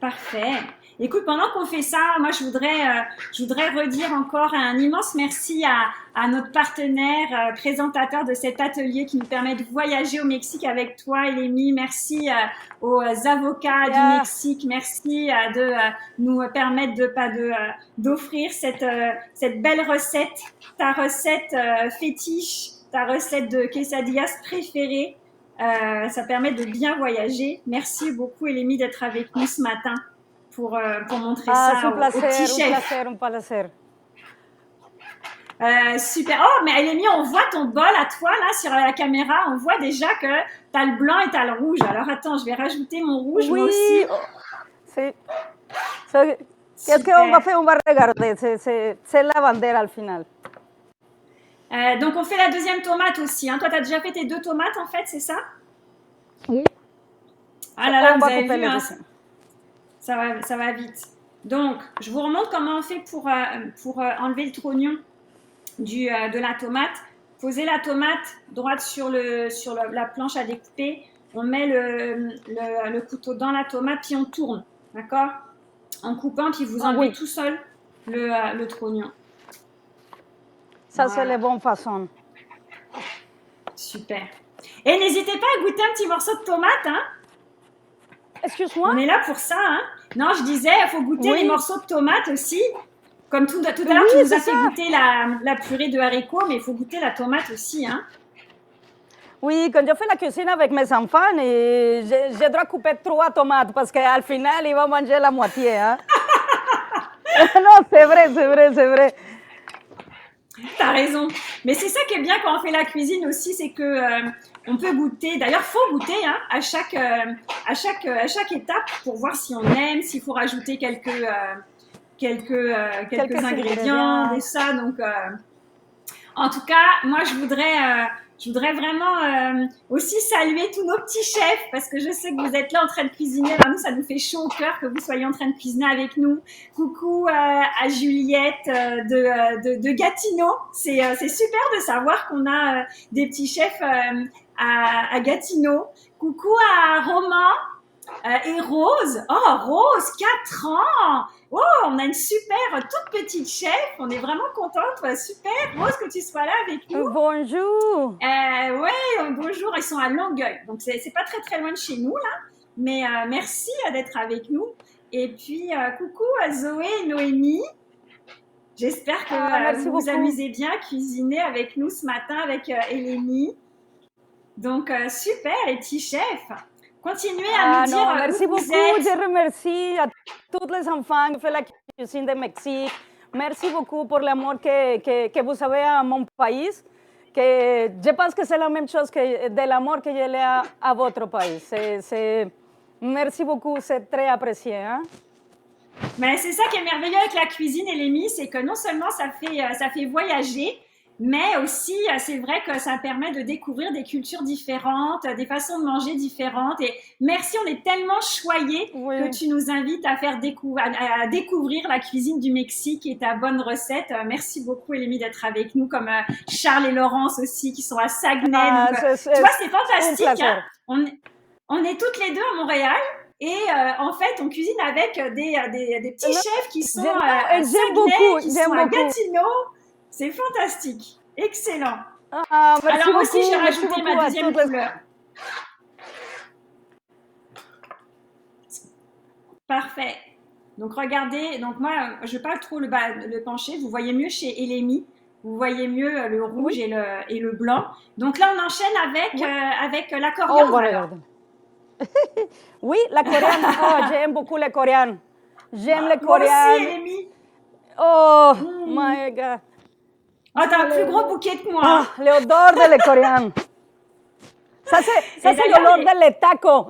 Parfait. Écoute, pendant qu'on fait ça, moi, je voudrais redire encore un immense merci à notre partenaire présentateur de cet atelier qui nous permet de voyager au Mexique avec toi, Elémie. Merci aux avocats du Mexique. Merci de nous permettre d'offrir cette belle recette, ta recette fétiche, ta recette de quesadillas préférée. Ça permet de bien voyager. Merci beaucoup, Elémie, d'être avec nous ce matin pour montrer ça au petit chef. Un plaisir. Super. Oh, mais Elémie, on voit ton bol à toi, là, sur la caméra. On voit déjà que tu as le blanc et tu as le rouge. Alors, attends, je vais rajouter mon rouge, moi aussi. Qu'est-ce qu'on va faire? On va regarder. C'est la bandiera au final. Donc, on fait la deuxième tomate aussi. Hein. Toi, tu as déjà fait tes 2 tomates, en fait, c'est ça? Oui. Ah là là, on vous va avez couper vu, les hein, dessins. ça va vite. Donc, je vous remontre comment on fait pour enlever le trognon de la tomate. Posez la tomate droite sur la planche à découper. On met le couteau dans la tomate, puis on tourne. D'accord? En coupant, puis vous enlevez tout seul le trognon. Ça, c'est la bonne façon. Super. Et n'hésitez pas à goûter un petit morceau de tomate, hein? Excuse-moi? On est là pour ça, hein? Non, je disais, il faut goûter les morceaux de tomate aussi. Comme tout à l'heure, tu nous as fait goûter la purée de haricots, mais il faut goûter la tomate aussi, hein? Oui, quand je fais la cuisine avec mes enfants, je dois couper 3 tomates parce qu'au final, ils vont manger la moitié. Hein? Non, c'est vrai. T'as raison. Mais c'est ça qui est bien quand on fait la cuisine aussi, c'est que on peut goûter. D'ailleurs, faut goûter hein, à chaque étape pour voir si on aime, s'il faut rajouter quelques ingrédients et ça. Donc, en tout cas, moi, je voudrais vraiment aussi saluer tous nos petits chefs parce que je sais que vous êtes là en train de cuisiner. Alors nous, ça nous fait chaud au cœur que vous soyez en train de cuisiner avec nous. Coucou à Juliette de Gatineau. C'est super de savoir qu'on a des petits chefs à Gatineau. Coucou à Roman et Rose. Oh, Rose, 4 ans. Oh, on a une super toute petite chef. On est vraiment contente. Super, Rose, que tu sois là avec nous. Bonjour. Ouais, bonjour. Ils sont à Longueuil. Donc, c'est pas très, très loin de chez nous, là. Mais merci d'être avec nous. Et puis, coucou à Zoé et Noémie. J'espère que vous vous amusez bien à cuisiner avec nous ce matin avec Elénie. Donc, super, les petits chefs. Continuez à nous dire merci beaucoup. Je remercie à tous les enfants qui font la cuisine de Mexique. Merci beaucoup pour l'amour que vous avez à mon pays. Que je pense que c'est la même chose que de l'amour que je l'ai à votre pays. Merci beaucoup, c'est très apprécié. Hein? Mais c'est ça qui est merveilleux avec la cuisine, Elémie, c'est que non seulement ça fait voyager, mais aussi, c'est vrai que ça permet de découvrir des cultures différentes, des façons de manger différentes. Et merci, on est tellement choyés que tu nous invites à découvrir la cuisine du Mexique et ta bonne recette. Merci beaucoup, Elémie, d'être avec nous, comme Charles et Laurence aussi, qui sont à Saguenay. Donc, tu vois, c'est fantastique. Hein? On est toutes les deux à Montréal. Et en fait, on cuisine avec des petits chefs qui sont à Saguenay, qui sont à Gatineau. C'est fantastique. Excellent. Alors moi aussi, j'ai rajouté ma deuxième couleur. Parfait. Donc regardez, donc moi, je ne vais pas trop le pencher. Vous voyez mieux chez Elémie. Vous voyez mieux le rouge et le blanc. Donc là, on enchaîne avec la coriandre. Oui, la coriandre. Oh, j'aime beaucoup les coriandres. J'aime les coriandres. Moi aussi, Elémie. Oh, my God. Oh, t'as un plus gros bouquet que moi. Ah, l'odeur de les coriandres. Ça, c'est l'odeur des tacos.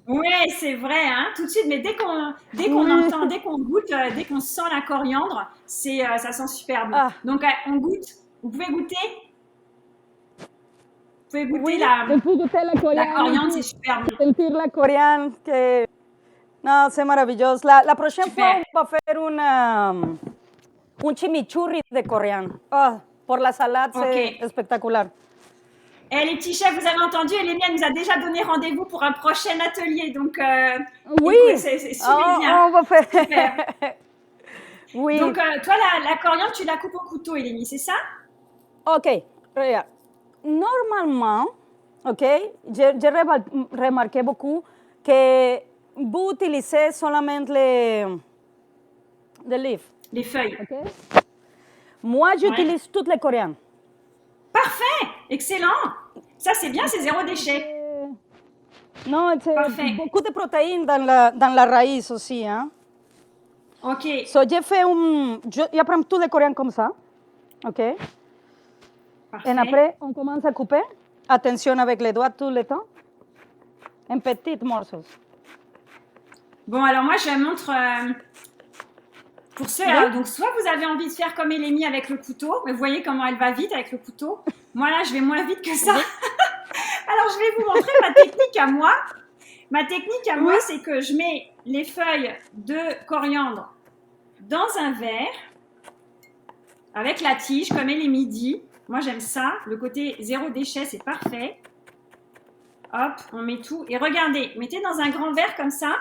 Oui, c'est vrai, hein. Tout de suite, mais dès qu'on entend, dès qu'on goûte, dès qu'on sent la coriandre, ça sent super bon. Donc, on goûte. Vous pouvez goûter. Vous pouvez goûter la coriandre, c'est super bon. Sentir la coriandre, que... Non, c'est merveilleux. La prochaine fois, on va faire un chimichurri de coriandre. Oh, pour la salade, c'est spectaculaire. Et les petits chefs, vous avez entendu, Elémie nous a déjà donné rendez-vous pour un prochain atelier. Donc, oui, écoute, c'est super bien. On va faire. Super. Oui. Donc, toi, la coriandre, tu la coupes au couteau, Elémie, c'est ça? Ok, regarde. Normalement, ok, j'ai remarqué beaucoup que vous utilisez seulement les leaves. Les feuilles. Okay. Moi, j'utilise toutes les coriandres. Parfait, excellent. Ça, c'est bien, c'est zéro déchet. Non, c'est beaucoup de protéines dans la raíz aussi. Hein? Ok. So, je prends tous les coriandres comme ça. Ok. Parfait. Et après, on commence à couper. Attention avec les doigts tout le temps. En petits morceaux. Bon, alors moi, je montre... pour ceux, donc soit vous avez envie de faire comme Elémie avec le couteau, mais vous voyez comment elle va vite avec le couteau. Moi, là, je vais moins vite que ça. Alors, je vais vous montrer ma technique à moi. Ma technique à moi, c'est que je mets les feuilles de coriandre dans un verre avec la tige, comme Élémie dit. Moi, j'aime ça. Le côté zéro déchet, c'est parfait. Hop, on met tout. Et regardez, mettez dans un grand verre comme ça.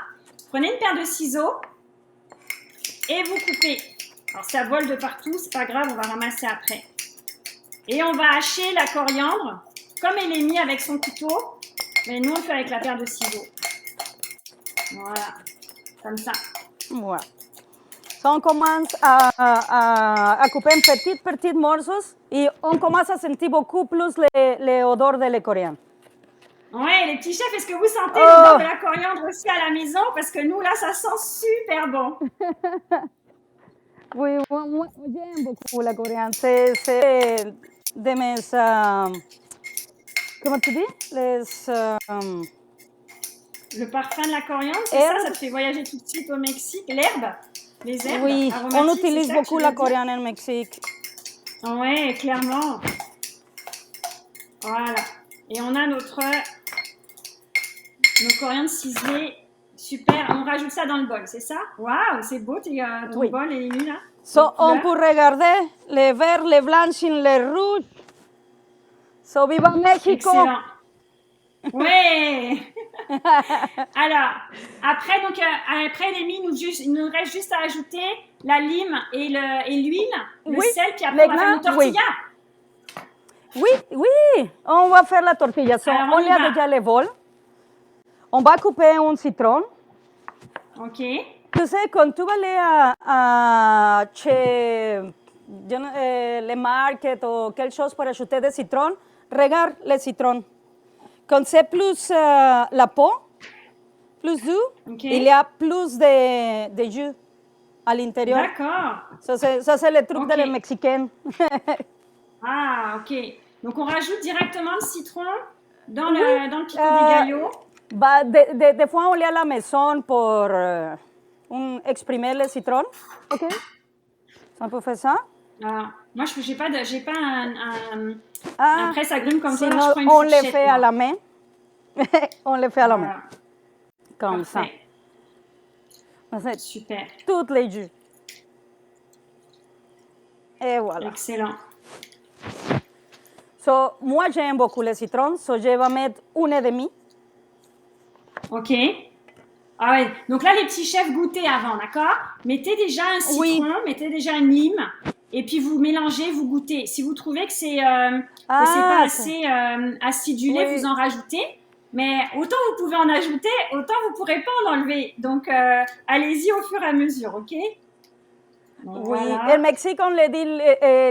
Prenez une paire de ciseaux et vous coupez. Alors, ça vole de partout, c'est pas grave, on va ramasser après. Et on va hacher la coriandre comme Élémie avec son couteau. Mais nous, on le fait avec la paire de ciseaux. Voilà, comme ça. Voilà. So, on commence à couper en petits morceaux et on commence à sentir beaucoup plus l'odeur de la coriandre. Ouais, les petits chefs, est-ce que vous sentez l'odeur de la coriandre aussi à la maison? Parce que nous, là, ça sent super bon. Oui, moi, j'aime beaucoup la coriandre. C'est de mes... comment tu dis? Le parfum de la coriandre, c'est ça? Ça te fait voyager tout de suite au Mexique? L'herbe? Les herbes? Oui, on utilise beaucoup la coriandre coriandre au Mexique. Oui, clairement. Voilà. Et on a nos coriandres ciselées. Super. On rajoute ça dans le bol, c'est ça? Waouh, c'est beau ton bol, Élémie, là. So, on peut regarder les verts, les blancs, les rouges. So, viva Mexico! Excellent. Oui. Alors, après Élémie, il nous reste juste à ajouter la lime et l'huile, le sel, puis après on va faire une tortilla. Oui, on va faire la tortilla. So, on y a déjà le bol. On va couper un citron. Ok. Tu sais, quand tu vas aller chez les markets ou quelque chose pour acheter des citrons, regarde les citrons. Quand c'est plus la peau, plus doux, il y a plus de jus à l'intérieur. D'accord. Ça, c'est le truc des Mexicains. Ah, ok. Donc, on rajoute directement le citron dans le pico de gallo. Bah, des fois, on est à la maison pour exprimer le citron. Ok. On peut faire ça. Moi, j'ai pas un presse-agrumes comme ça. Sinon, on le fait à la main. On le fait à la main. Comme parfait. Ça. Super. Toutes les jus. Et voilà. Excellent. So, moi, j'aime beaucoup le citron. So, je vais mettre 1,5. Ok. Ah ouais. Donc là, les petits chefs, goûtez avant, d'accord? Mettez déjà un citron, mettez déjà une lime, et puis vous mélangez, vous goûtez. Si vous trouvez que c'est pas assez acidulé, vous en rajoutez. Mais autant vous pouvez en ajouter, autant vous ne pourrez pas en enlever. Donc, allez-y au fur et à mesure, ok? Voilà. Oui, au Mexique, on le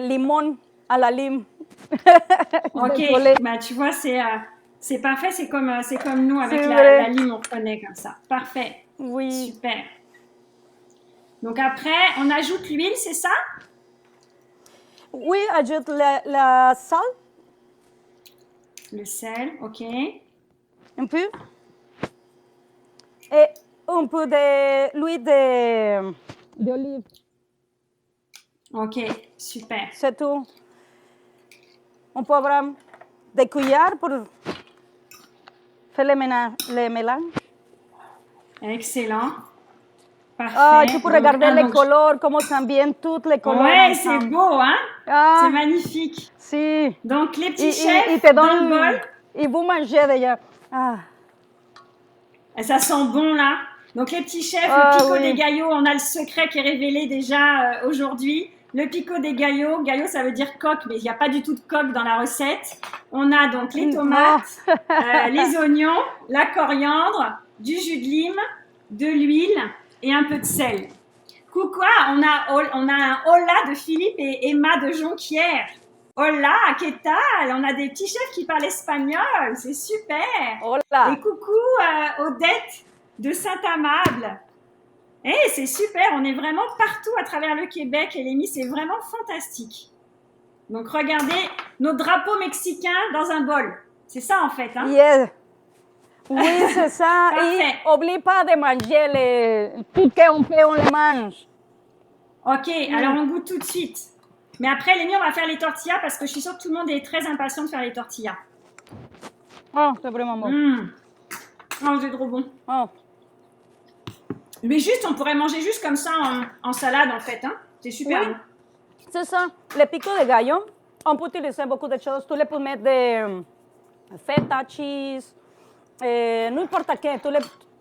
dit limon à la lime. Ok, bah, tu vois, c'est parfait, c'est comme nous, avec la lime, on connaît comme ça. Parfait. Oui. Super. Donc après, on ajoute l'huile, c'est ça? Oui, ajoute la sel. Le sel, ok. Un peu. Et un peu de l'huile d'olive. Ok, super. C'est tout. On peut avoir des cuillères pour faire le mélange. Excellent. Parfait. Tu peux regarder les couleurs, comment sont bien toutes les couleurs. Ouais, c'est beau, hein? C'est magnifique. Si. Donc, les petits chefs dans le bol. Et vous mangez déjà. Et ça sent bon, là. Donc, les petits chefs, le pico de gallo, on a le secret qui est révélé déjà aujourd'hui. Le pico de gallo, gallo, ça veut dire coque, mais il n'y a pas du tout de coque dans la recette. On a donc les tomates, les oignons, la coriandre, du jus de lime, de l'huile et un peu de sel. Coucou, on a un hola de Philippe et Emma de Jonquière. Hola, ¿qué tal? On a des petits chefs qui parlent espagnol, c'est super. Hola. Et coucou Odette de Saint-Amable. C'est super, on est vraiment partout à travers le Québec, Élémie, c'est vraiment fantastique. Donc regardez nos drapeaux mexicains dans un bol. C'est ça en fait, hein? Yes. Oui, c'est ça. Et n'oublie pas de manger tout ce qu'on fait, on le mange. Ok, alors on goûte tout de suite. Mais après, Élémie, on va faire les tortillas parce que je suis sûre que tout le monde est très impatient de faire les tortillas. Oh, c'est vraiment bon. Oh, c'est trop bon. Oh. Mais juste, on pourrait manger juste comme ça en salade, en fait. Hein. C'est super. Oui, c'est ça. Le pico de gallo, on peut utiliser beaucoup de choses. Tu le peux mettre de feta, cheese, n'importe quoi.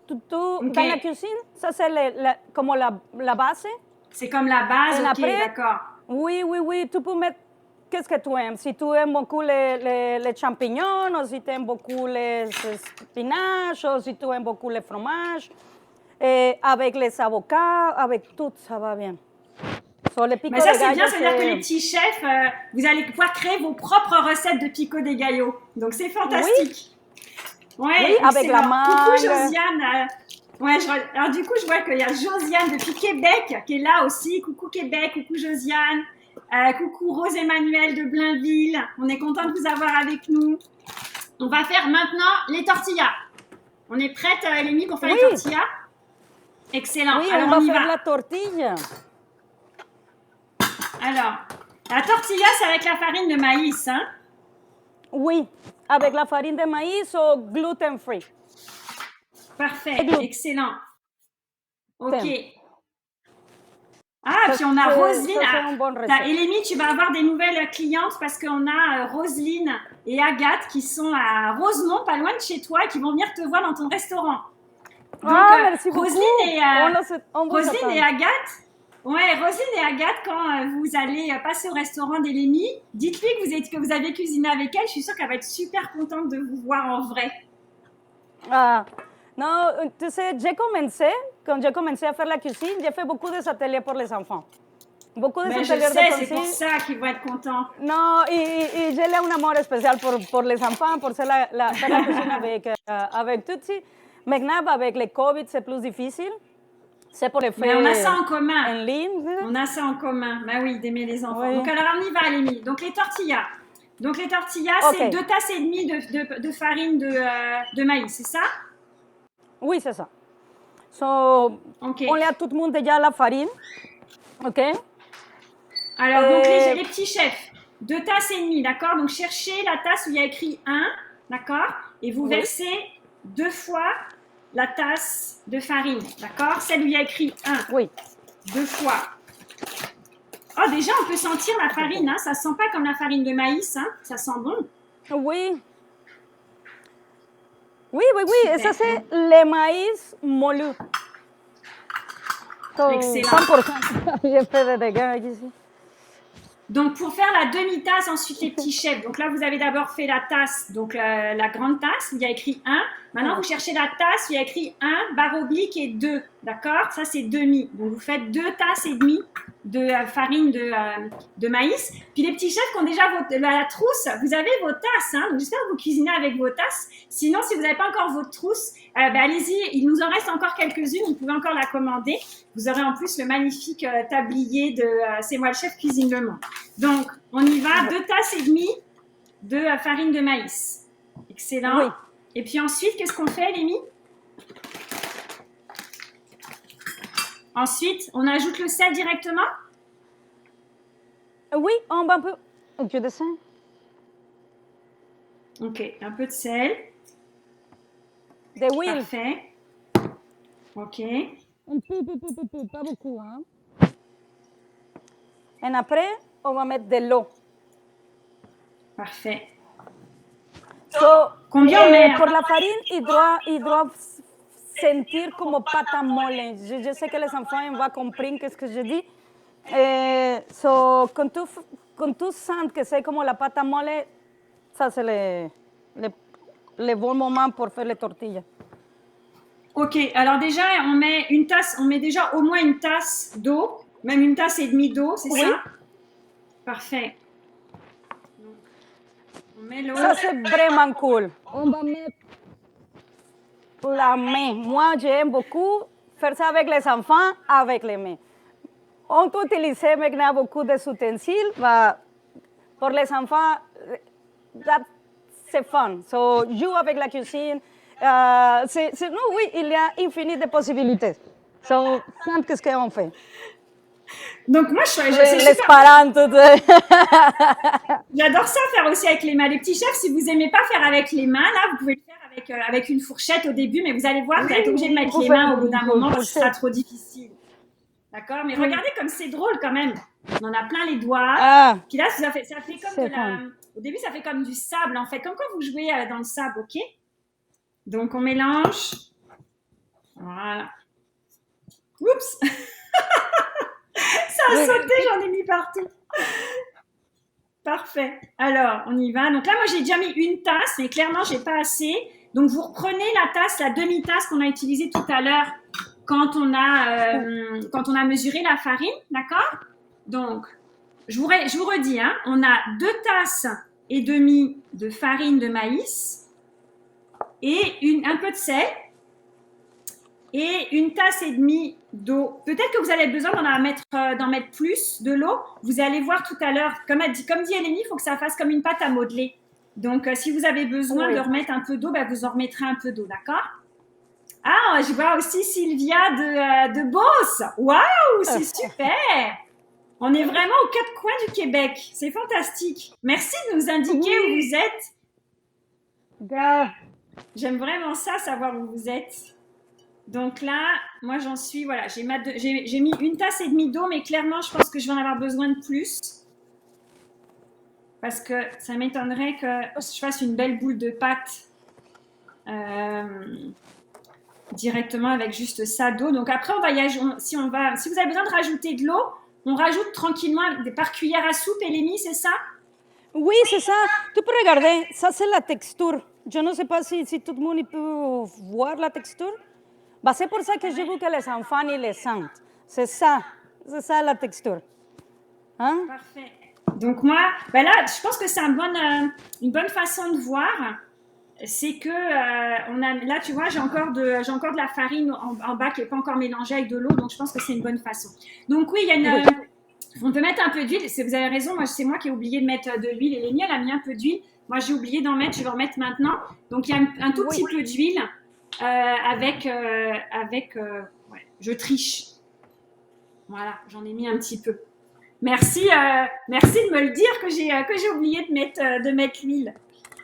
Dans la cuisine, ça c'est comme la base. C'est comme la base, Et ok, après, d'accord. Oui, tu peux mettre qu'est-ce que tu aimes. Si tu aimes beaucoup les champignons, ou si tu aimes beaucoup les spinaches, ou si tu aimes beaucoup le fromage, avec les avocats, avec tout, ça va bien. Mais ça, c'est bien, ça veut dire que les petits chefs, vous allez pouvoir créer vos propres recettes de pico de gallo. Donc, c'est fantastique. Oui, ouais, avec la mangue. Coucou Josiane. Alors du coup, je vois qu'il y a Josiane depuis Québec qui est là aussi. Coucou Québec, coucou Josiane. Coucou Rose Emmanuel de Blainville. On est content de vous avoir avec nous. On va faire maintenant les tortillas. On est prête, Lémi, pour faire les tortillas? Excellent. Oui, alors on y va va. faire la tortilla. Alors, la tortilla, c'est avec la farine de maïs, hein? Oui, avec la farine de maïs ou gluten free. Parfait, excellent. Ok. Ah, puis on a Roselyne. Elémie, tu vas avoir des nouvelles clientes parce qu'on a Roselyne et Agathe qui sont à Rosemont, pas loin de chez toi, et qui vont venir te voir dans ton restaurant. Donc, merci Roselyne beaucoup. Roselyne et Agathe, Roselyne et Agathe, quand vous allez passer au restaurant d'Elémie, dites-lui que vous avez cuisiné avec elle. Je suis sûre qu'elle va être super contente de vous voir en vrai. Non, tu sais, quand j'ai commencé à faire la cuisine, j'ai fait beaucoup de ateliers pour les enfants. Beaucoup de ateliers de cuisine. C'est pour ça qu'ils vont être contents. Non, y j'ai un amour spécial pour les enfants, pour faire la cuisine avec Tutsi. Maintenant, avec le Covid, c'est plus difficile. C'est pour les faire. Mais on a ça en commun. En ligne. On a ça en commun. Bah oui, d'aimer les enfants. Oui. Donc, alors, on y va, Lémi. Donc, les tortillas. C'est 2 tasses et demie de farine de maïs, c'est ça? Oui, c'est ça. On met à tout le monde déjà la farine. OK? Alors, donc, les petits chefs, 2 tasses et demie, d'accord? Donc, cherchez la tasse où il y a écrit 1, d'accord? Et vous versez 2 fois la tasse de farine, d'accord? Celle où il y a écrit 1. Oui. 2 fois. Oh, déjà, on peut sentir la farine, hein? Ça sent pas comme la farine de maïs, hein? Ça sent bon. Oui. Oui. Et ça, c'est le maïs moulu. Excellent. 100%. J'ai fait des dégâts ici. Donc, pour faire la demi-tasse, ensuite les petits chefs. Donc là, vous avez d'abord fait la tasse, donc la grande tasse, où il y a écrit 1. Maintenant, vous cherchez la tasse où il y a écrit 1, barre oblique et 2. D'accord? Ça, c'est demi. Donc, vous faites 2 tasses et demie de farine de maïs. Puis les petits chefs qui ont déjà la trousse, vous avez vos tasses. Hein? Donc, j'espère que vous cuisinez avec vos tasses. Sinon, si vous n'avez pas encore votre trousse, allez-y. Il nous en reste encore quelques-unes. Vous pouvez encore la commander. Vous aurez en plus le magnifique tablier de C'est moi le chef cuisine le monde. Donc, on y va. 2 tasses et demie de farine de maïs. Excellent. Oui. Et puis ensuite, qu'est-ce qu'on fait, Lémi? Ensuite, on ajoute le sel directement? Oui, on va un peu. Un peu de sel. Ok, un peu de sel. De huile. Parfait. Ok. Un peu, pas beaucoup. Hein? Et après, on va mettre de l'eau. Parfait. Combien on met? Pour la farine, il doit sentir comme pâte à molle. Je sais que les enfants vont comprendre ce que je dis. Quand tu sens que c'est comme la pâte à molle, ça c'est le bon moment pour faire les tortillas. Ok, alors déjà, on met déjà au moins une tasse d'eau, même une tasse et demie d'eau, c'est ça? Parfait. Donc, on met l'eau. Ça c'est vraiment cool. On va mettre la main. Moi, j'aime beaucoup faire ça avec les enfants, avec les mains. On peut utiliser maintenant beaucoup d'ustensiles. Pour les enfants, c'est fun. So, joue avec la cuisine. Oui, il y a infini de possibilités. So, qu'est-ce qu'on fait? Donc moi, je les parents, J'adore ça faire aussi avec les mains. Les petits chefs, si vous n'aimez pas faire avec les mains, là, vous pouvez le faire avec avec une fourchette au début, mais vous allez voir, vous allez être obligé de mettre Vous les mains faites au bout d'un une moment, parce que ce sera fourchette. trop difficile. D'accord? Mais regardez comme c'est drôle quand même. On en a plein les doigts. Ah, Puis là, ça fait comme c'est de la... fun. Au début, ça fait comme du sable, en fait, comme quand vous jouez dans le sable, ok? Donc, on mélange. Voilà. Oups! Ça a Oui. sauté, j'en ai mis partout. Parfait. Alors, on y va. Donc là, moi, j'ai déjà mis une tasse, mais clairement, j'ai pas assez. Donc, vous reprenez la tasse, la demi-tasse qu'on a utilisée tout à l'heure quand on a mesuré la farine, d'accord? Donc, je vous redis, hein, on a 2 tasses et demie de farine de maïs et un peu de sel et une tasse et demie d'eau. Peut-être que vous avez besoin d'en mettre plus de l'eau. Vous allez voir tout à l'heure, comme dit Eleni, il faut que ça fasse comme une pâte à modeler. Donc, si vous avez besoin de remettre un peu d'eau, ben, vous en remettrez un peu d'eau, d'accord? Ah, je vois aussi Sylvia de Beauce. Waouh, c'est super! On est vraiment aux 4 coins du Québec. C'est fantastique. Merci de nous indiquer où vous êtes. J'aime vraiment ça, savoir où vous êtes. Donc là, moi j'en suis, voilà, j'ai mis une tasse et demie d'eau, mais clairement, je pense que je vais en avoir besoin de plus. Parce que ça m'étonnerait que je fasse une belle boule de pâte directement avec juste ça d'eau. Donc après, si vous avez besoin de rajouter de l'eau, on rajoute tranquillement par cuillère à soupe, Eleni, c'est ça? Oui, c'est ça. Tu peux regarder, ça c'est la texture. Je ne sais pas si tout le monde peut voir la texture. Bah, c'est pour ça que je veux que les enfants ils les sentent. C'est ça la texture. Hein? Parfait. Donc moi, ben là, je pense que c'est une bonne façon de voir. C'est que là, tu vois, j'ai encore de la farine en bas qui n'est pas encore mélangée avec de l'eau, donc je pense que c'est une bonne façon. Donc oui, on peut mettre un peu d'huile. Vous avez raison, c'est moi qui ai oublié de mettre de l'huile. Eleni, elle a mis un peu d'huile. Moi, j'ai oublié d'en mettre. Je vais en mettre maintenant. Donc il y a un tout petit peu d'huile je triche. Voilà, j'en ai mis un petit peu. Merci de me le dire que j'ai oublié de mettre l'huile.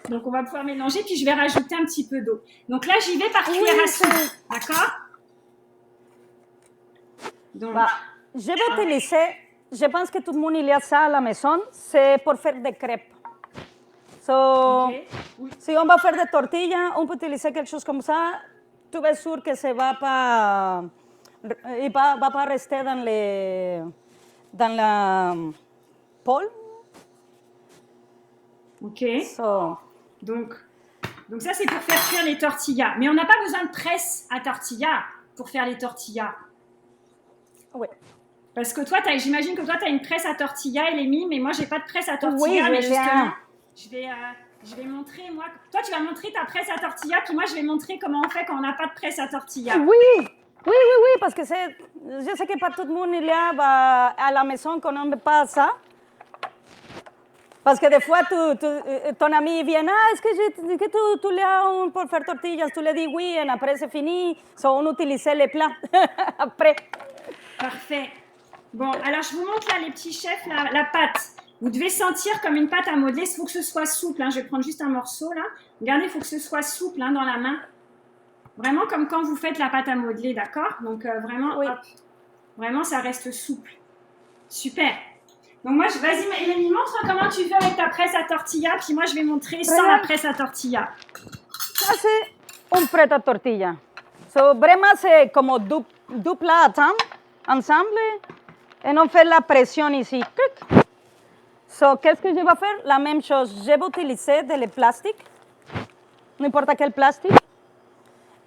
Donc, on va pouvoir mélanger, puis je vais rajouter un petit peu d'eau. Donc là, j'y vais par cuillère à soupe, d'accord? Donc, je vais utiliser, je pense que tout le monde il y a ça à la maison, c'est pour faire des crêpes. Si on va faire des tortillas, on peut utiliser quelque chose comme ça. Tu es sûr que ça va pas rester dans la pôle. Ok. Donc ça, c'est pour faire cuire les tortillas. Mais on n'a pas besoin de presse à tortilla pour faire les tortillas. Oui. Parce que toi, j'imagine que toi, tu as une presse à tortilla, Eleni, mais moi, j'ai pas de presse à tortilla. Oui, mais justement, je vais montrer, moi. Toi, tu vas montrer ta presse à tortilla, puis moi, je vais montrer comment on fait quand on n'a pas de presse à tortilla. Oui, parce que je sais que pas tout le monde il y a à la maison qu'on n'aime pas ça. Parce que des fois, ton ami vient, est-ce que tu l'as pour faire tortillas? Tu lui dis oui, et après c'est fini. On utilise les plats après. Parfait. Bon, alors je vous montre là, les petits chefs, la pâte. Vous devez sentir comme une pâte à modeler. Il faut que ce soit souple. Hein. Je vais prendre juste un morceau là. Regardez, il faut que ce soit souple dans la main. Vraiment comme quand vous faites la pâte à modeler, d'accord? Donc vraiment, hop. Vraiment, ça reste souple. Super. Donc moi, vas-y, Eleni, montre comment tu fais avec ta presse à tortilla, puis moi, je vais montrer sans la presse à tortilla. Ça, c'est une presse à tortilla. Vraiment, c'est comme deux plats ensemble, et on fait la pression ici. Qu'est-ce que je vais faire? La même chose. Je vais utiliser du plastique, n'importe quel plastique.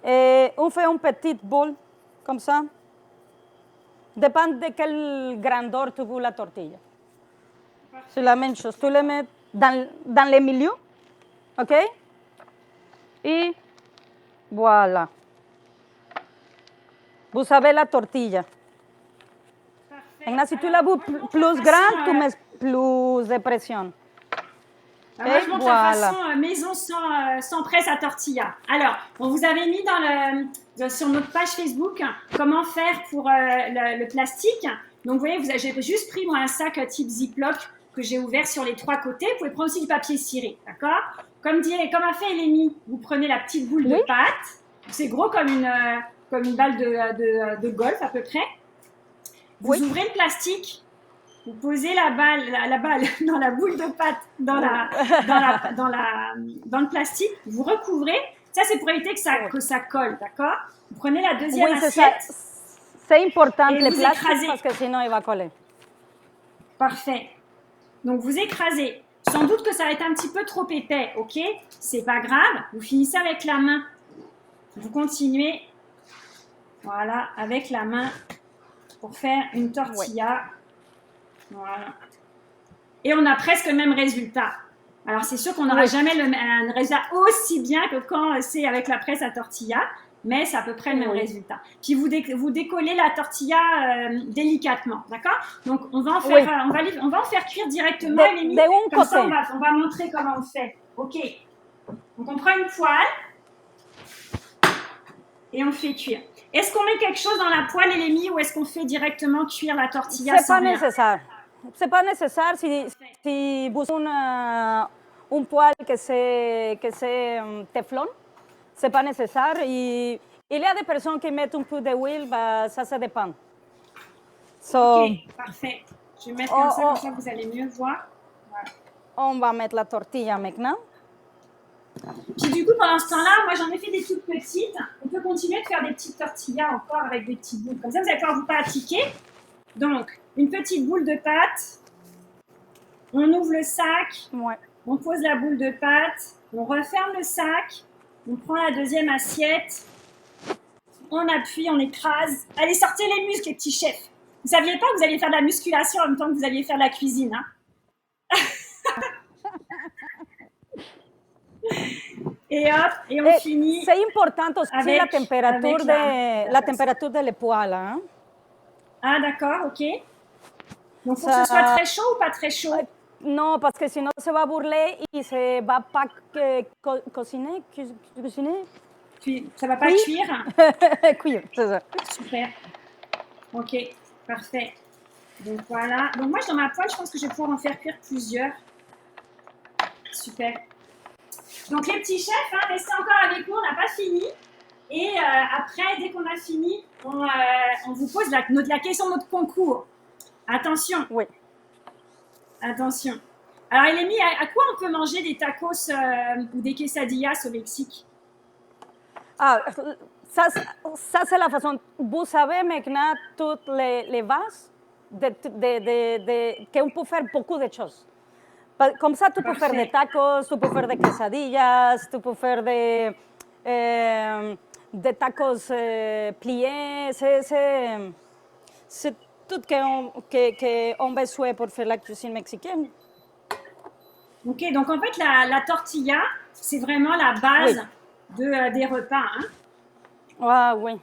Et on fait une petite boule, comme ça. Dépend de quelle grandeur tu veux la tortilla. C'est la même chose. Tu le mets dans le milieu, OK? Et voilà. Vous avez la tortilla. Maintenant, si tu la veux plus grande, tu mets plus de pression. Moi, je montre la façon maison sans presse à tortilla. Alors, on vous avait mis sur notre page Facebook comment faire pour le plastique. Donc, vous voyez, j'ai juste pris moi un sac type Ziploc que j'ai ouvert sur les 3 côtés. Vous pouvez prendre aussi du papier ciré, d'accord? comme a fait Eleni, vous prenez la petite boule de pâte. C'est gros comme une balle de golf à peu près. Vous ouvrez le plastique. Vous posez la balle dans la boule de pâte, dans le plastique. Vous recouvrez. Ça, c'est pour éviter que ça colle, d'accord? Vous prenez la deuxième assiette. C'est important le plastique parce que sinon il va coller. Parfait. Donc, vous écrasez. Sans doute que ça va être un petit peu trop épais, ok? C'est pas grave. Vous finissez avec la main. Vous continuez, voilà, avec la main pour faire une tortilla. Voilà. Et on a presque le même résultat. Alors, c'est sûr qu'on n'aura jamais un résultat aussi bien que quand c'est avec la presse à tortilla, mais c'est à peu près le même résultat. Puis, vous décollez la tortilla délicatement, d'accord? Donc, on va en faire cuire directement, Eleni. Comme ça, on va montrer comment on fait. OK. Donc, on prend une poêle et on fait cuire. Est-ce qu'on met quelque chose dans la poêle, Eleni, ou est-ce qu'on fait directement cuire la tortilla sans rien? C'est pas nécessaire si vous avez un poêle que c'est Teflon, c'est pas nécessaire. Il y a des personnes qui mettent un peu d'huile, ça dépend. Ok, parfait. Je vais mettre comme ça vous allez mieux voir. Voilà. On va mettre la tortilla maintenant. Puis du coup, pendant ce temps-là, moi j'en ai fait des toutes petites. On peut continuer de faire des petites tortillas encore avec des petites boules. Comme ça, vous allez pouvoir vous pratiquer. Donc, une petite boule de pâte. On ouvre le sac. On pose la boule de pâte. On referme le sac. On prend la deuxième assiette. On appuie, on écrase. Allez, sortez les muscles, les petits chefs. Vous ne saviez pas que vous alliez faire de la musculation en même temps que vous alliez faire de la cuisine, hein? Et hop, et on finit. C'est important aussi la température de la poêle. Hein? Ah, d'accord, ok. Donc, il faut que ce soit très chaud ou pas très chaud? Non, parce que sinon, ça va brûler et ça ne va pas cuisiner. Ça ne va pas cuire? Cuire, c'est ça. Super. Ok, parfait. Donc, voilà. Donc, moi, dans ma poêle, je pense que je vais pouvoir en faire cuire plusieurs. Super. Donc, les petits chefs, hein, restez encore avec nous, on n'a pas fini. Et après, dès qu'on a fini, on vous pose la question de notre concours. Attention. Oui. Attention. Alors, Eleni, à quoi on peut manger des tacos ou des quesadillas au Mexique? Ah, ça c'est la façon. Vous savez maintenant toutes les bases qu'on peut faire beaucoup de choses. Comme ça, tu peux faire des tacos, tu peux faire des quesadillas, tu peux faire des tacos pliés. C'est tout qu'on besoin pour faire la cuisine mexicaine. Ok, donc en fait, la tortilla, c'est vraiment la base des repas. Hein? Ah oui.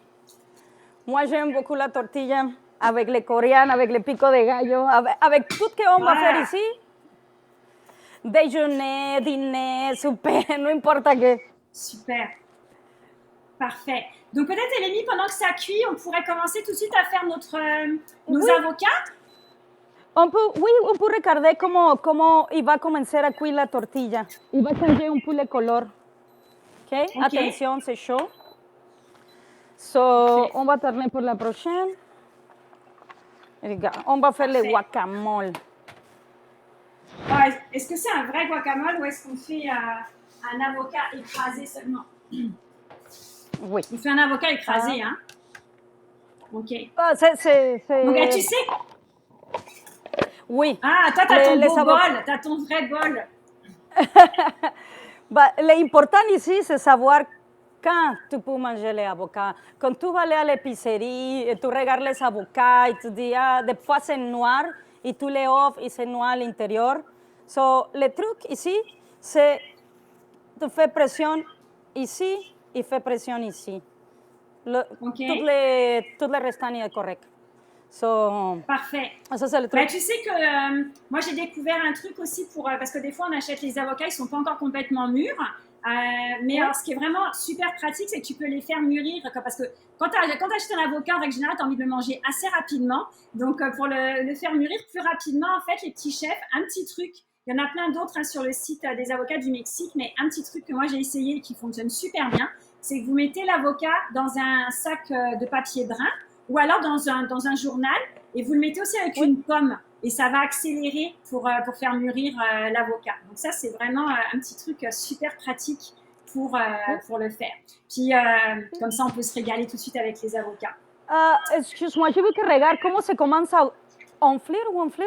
Moi, j'aime beaucoup la tortilla avec les coréens, avec les pico de gallo, avec tout ce qu'on va faire ici. Déjeuner, dîner, souper, no importa qué. Super. Parfait. Donc peut-être, Eleni, pendant que ça cuit, on pourrait commencer tout de suite à faire nos avocats. On peut regarder comment il va commencer à cuire la tortilla. Il va changer un peu le color. Okay? Attention, c'est chaud. On va tourner pour la prochaine. On va faire le guacamole. Est-ce que c'est un vrai guacamole ou est-ce qu'on fait un avocat écrasé seulement? Oui. On fait un avocat écrasé, hein? Ok. Donc, tu sais? Oui. Ah, toi, t'as ton beau bol, t'as ton vrai bol. L'important ici, c'est savoir quand tu peux manger les avocats. Quand tu vas aller à l'épicerie, tu regardes les avocats et tu dis, des fois c'est noir, et tu les ouvres et c'est noir à l'intérieur. Le truc ici, c'est tu fais pression ici et fais pression ici. Tout le restant est correct. Parfait. Ça, c'est le truc. Tu sais que moi, j'ai découvert un truc aussi parce que des fois, on achète les avocats, ils ne sont pas encore complètement mûrs. Mais alors, ce qui est vraiment super pratique, c'est que tu peux les faire mûrir. Parce que quand tu achètes un avocat, en règle générale, tu as envie de le manger assez rapidement. Donc, pour le faire mûrir plus rapidement, en fait, les petits chefs, un petit truc Il y en a plein d'autres hein, sur le site des avocats du Mexique, mais un petit truc que moi j'ai essayé et qui fonctionne super bien, c'est que vous mettez l'avocat dans un sac de papier brun ou alors dans un journal et vous le mettez aussi avec une pomme et ça va accélérer pour faire mûrir l'avocat. Donc ça, c'est vraiment un petit truc super pratique pour le faire. Puis comme ça, on peut se régaler tout de suite avec les avocats. Excuse-moi, j'ai vu que regarde comment ça commence à enfler ou enfler.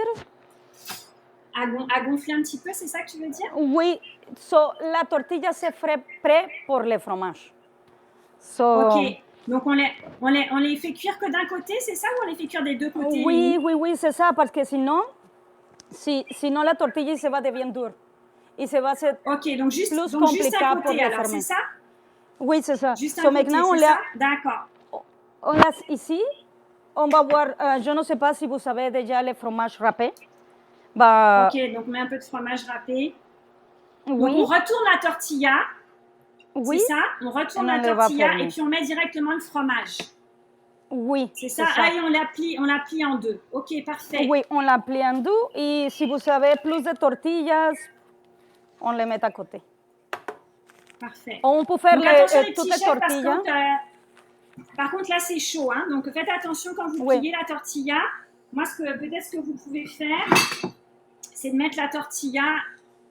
À gonfler un petit peu, c'est ça que tu veux dire? Oui, so, la tortilla se fait prêt pour le fromage. So, ok, donc on les fait cuire que d'un côté, c'est ça, ou on les fait cuire des deux côtés? Oui, c'est ça, parce que sinon la tortilla se va devenir dure. Et ça va être ok, donc juste compliqué un pour côté, le alors, fermer. c'est ça? Oui, c'est ça. Juste un So, côté, maintenant, c'est ça? D'accord. On l'a ici. On va voir, je ne sais pas si vous savez déjà le fromage râpé. Bah, ok, donc on met un peu de fromage râpé. Oui. Donc on retourne la tortilla. Oui. C'est ça? On retourne la tortilla et puis on met directement le fromage. Oui. C'est ça? Ah, et on la plie en deux. Ok, parfait. Oui, on la plie en deux et si vous avez plus de tortillas, on les met à côté. Parfait. On peut faire toutes les tortillas. Par contre, là, c'est chaud. Hein? Donc, faites attention quand vous pliez la tortilla. Moi, peut-être ce que vous pouvez faire, c'est de mettre la tortilla,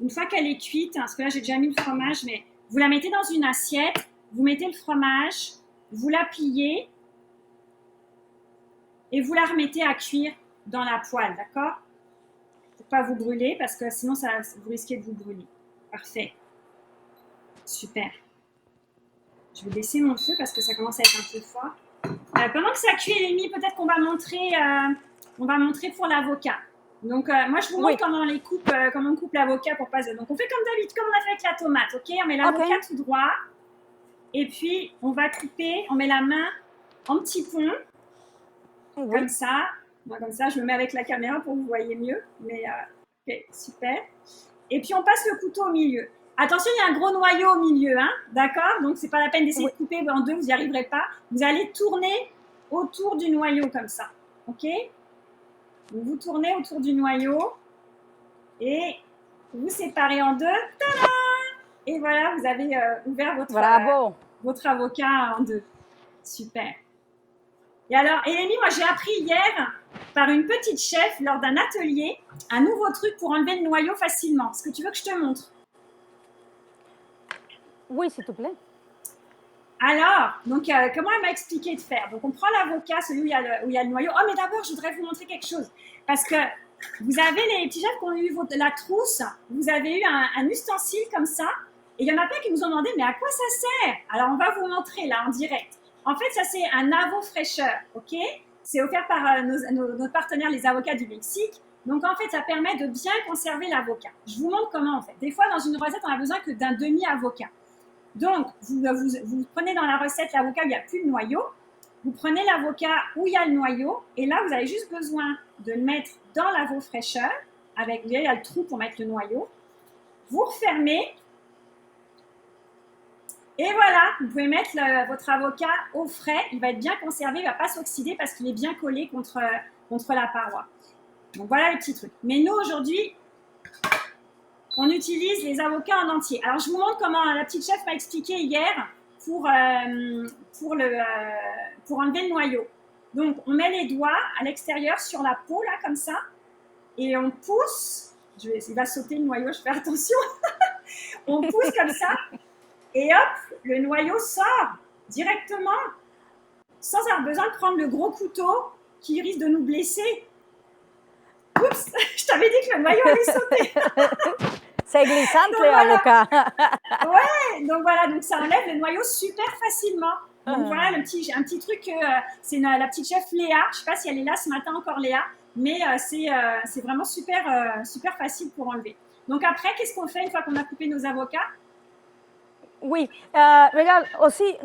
une fois qu'elle est cuite, hein, parce que là, j'ai déjà mis le fromage, mais vous la mettez dans une assiette, vous mettez le fromage, vous la pliez et vous la remettez à cuire dans la poêle, d'accord? Pour pas vous brûler, parce que sinon, vous risquez de vous brûler. Parfait. Super. Je vais baisser mon feu parce que ça commence à être un peu fort. Pendant que ça cuit, Amy, peut-être qu'on va montrer pour l'avocat. Donc, moi, je vous montre comment on coupe l'avocat pour pas. Donc, on fait comme d'habitude, comme on a fait avec la tomate, ok? On met l'avocat tout droit. Et puis, on va couper, on met la main en petits ponts. Comme ça. Moi, comme ça, je me mets avec la caméra pour que vous voyez mieux. Mais, ok, super. Et puis, on passe le couteau au milieu. Attention, il y a un gros noyau au milieu, hein, d'accord? Donc, c'est pas la peine d'essayer de couper en deux, vous n'y arriverez pas. Vous allez tourner autour du noyau comme ça, ok? Donc, vous tournez autour du noyau et vous séparez en deux. Tada! Et voilà, vous avez ouvert votre avocat en deux. Super. Et alors, Amy, moi, j'ai appris hier par une petite chef lors d'un atelier un nouveau truc pour enlever le noyau facilement. Est-ce que tu veux que je te montre? Oui, s'il te plaît. Alors, donc, comment elle m'a expliqué de faire? Donc, on prend l'avocat, celui où il y a le noyau. Oh, mais d'abord, je voudrais vous montrer quelque chose. Parce que vous avez les petits chefs qui ont eu la trousse, vous avez eu un ustensile comme ça. Et il y en a plein qui nous ont demandé, mais à quoi ça sert? Alors, on va vous montrer là, en direct. En fait, ça, c'est un avo-fraîcheur, ok? C'est offert par nos partenaires, les avocats du Mexique. Donc, en fait, ça permet de bien conserver l'avocat. Je vous montre comment on fait. Des fois, dans une recette, on a besoin que d'un demi-avocat. Donc, vous prenez dans la recette l'avocat où il n'y a plus de noyau. Vous prenez l'avocat où il y a le noyau. Et là, vous avez juste besoin de le mettre dans l'avo-fraîcheur. Il y a le trou pour mettre le noyau. Vous refermez. Et voilà, vous pouvez mettre votre avocat au frais. Il va être bien conservé, il ne va pas s'oxyder parce qu'il est bien collé contre la paroi. Donc, voilà le petit truc. Mais nous, aujourd'hui, on utilise les avocats en entier. Alors, je vous montre comment la petite chef m'a expliqué hier pour enlever le noyau. Donc, on met les doigts à l'extérieur sur la peau, là, comme ça, et on pousse. Il va sauter le noyau, je fais attention. On pousse comme ça, et hop, le noyau sort directement, sans avoir besoin de prendre le gros couteau qui risque de nous blesser. Oups, je t'avais dit que le noyau allait sauter. C'est glissant, l'avocat. Ouais, donc voilà, donc ça enlève le noyau super facilement. Donc voilà, un petit truc, c'est la petite chef Léa. Je ne sais pas si elle est là ce matin encore, Léa, mais c'est vraiment super facile pour enlever. Donc après, qu'est-ce qu'on fait une fois qu'on a coupé nos avocats? Oui, regarde, aussi,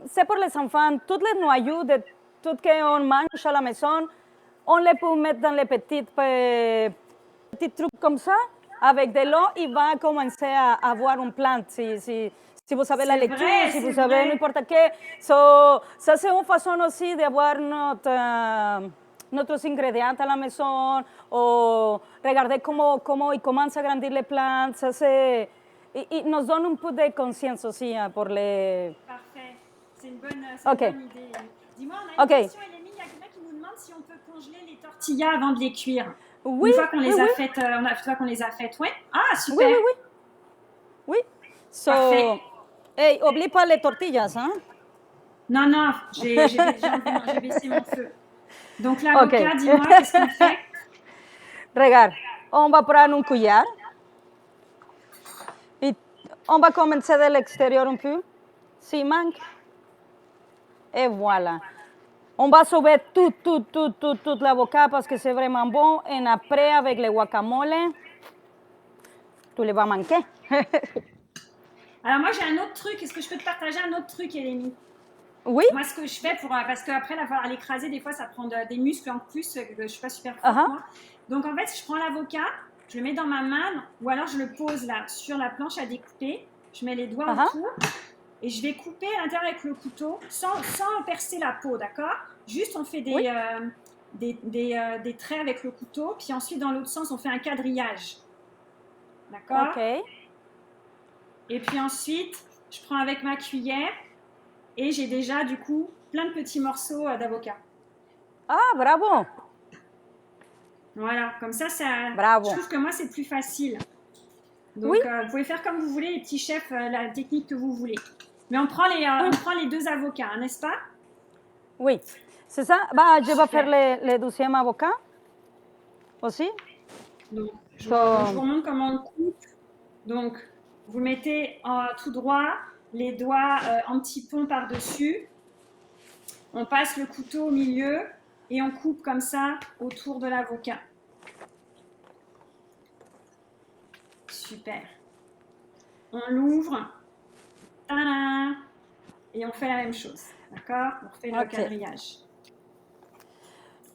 c'est pour les enfants, tous les noyaux de tout ce qu'on mange à la maison, on les peut mettre dans les petits trucs comme ça, avec de l'eau, il va commencer à avoir une plante. Si vous avez la lecture, si vous savez n'importe quoi. Ça, c'est une façon aussi d'avoir nuestros ingredientes à la maison, ou regarder comment ils commencent à grandir les plantes. Ça, il nous donne un peu de conscience aussi pour les... Parfait. C'est une bonne Ok. idée. Dis-moi, on a une question, Élémie. Il y a quelqu'un qui nous demande si on peut congeler les tortillas avant de les cuire. Oui, Une fois qu'on les oui, a oui. faites, une fois qu'on les a faites, ouais. Ah, super. Oui. So, Parfait. hey, oublie pas les tortillas, hein? Non, j'ai baissé mon feu. Donc l'avocat, Ok. dis-moi, qu'est-ce qu'on fait? Regarde, on va prendre une cuillère. Et on va commencer de l'extérieur un peu, s'il manque. Et voilà. On va sauver tout l'avocat parce que c'est vraiment bon. Et après, avec le guacamole, tu le vas manquer. Alors moi, j'ai un autre truc. Est-ce que je peux te partager un autre truc, Élémie? Oui. Moi, ce que je fais, parce qu'après l'avoir l'écraser, des fois, ça prend des muscles en plus, que je ne suis pas super forte, moi. Donc, en fait, je prends l'avocat, je le mets dans ma main, ou alors je le pose là, sur la planche à découper. Je mets les doigts autour et je vais couper à l'intérieur avec le couteau, sans percer la peau, d'accord? Juste, on fait des traits avec le couteau, puis ensuite, dans l'autre sens, on fait un quadrillage. D'accord? Ok. Et puis ensuite, je prends avec ma cuillère et j'ai déjà, du coup, plein de petits morceaux d'avocat. Ah, bravo! Voilà, comme ça, Bravo. je trouve que moi, c'est plus facile. Donc, vous pouvez faire comme vous voulez, les petits chefs, la technique que vous voulez. Mais on prend les deux avocats, hein, n'est-ce pas? Oui, c'est ça. Bah, je vais faire le deuxième avocat aussi. Donc, je vous montre comment on coupe. Donc, vous mettez tout droit, les doigts en petit pont par-dessus. On passe le couteau au milieu et on coupe comme ça autour de l'avocat. Super. On l'ouvre. Tadam! Et on fait la même chose. D'accord? On refait le quadrillage.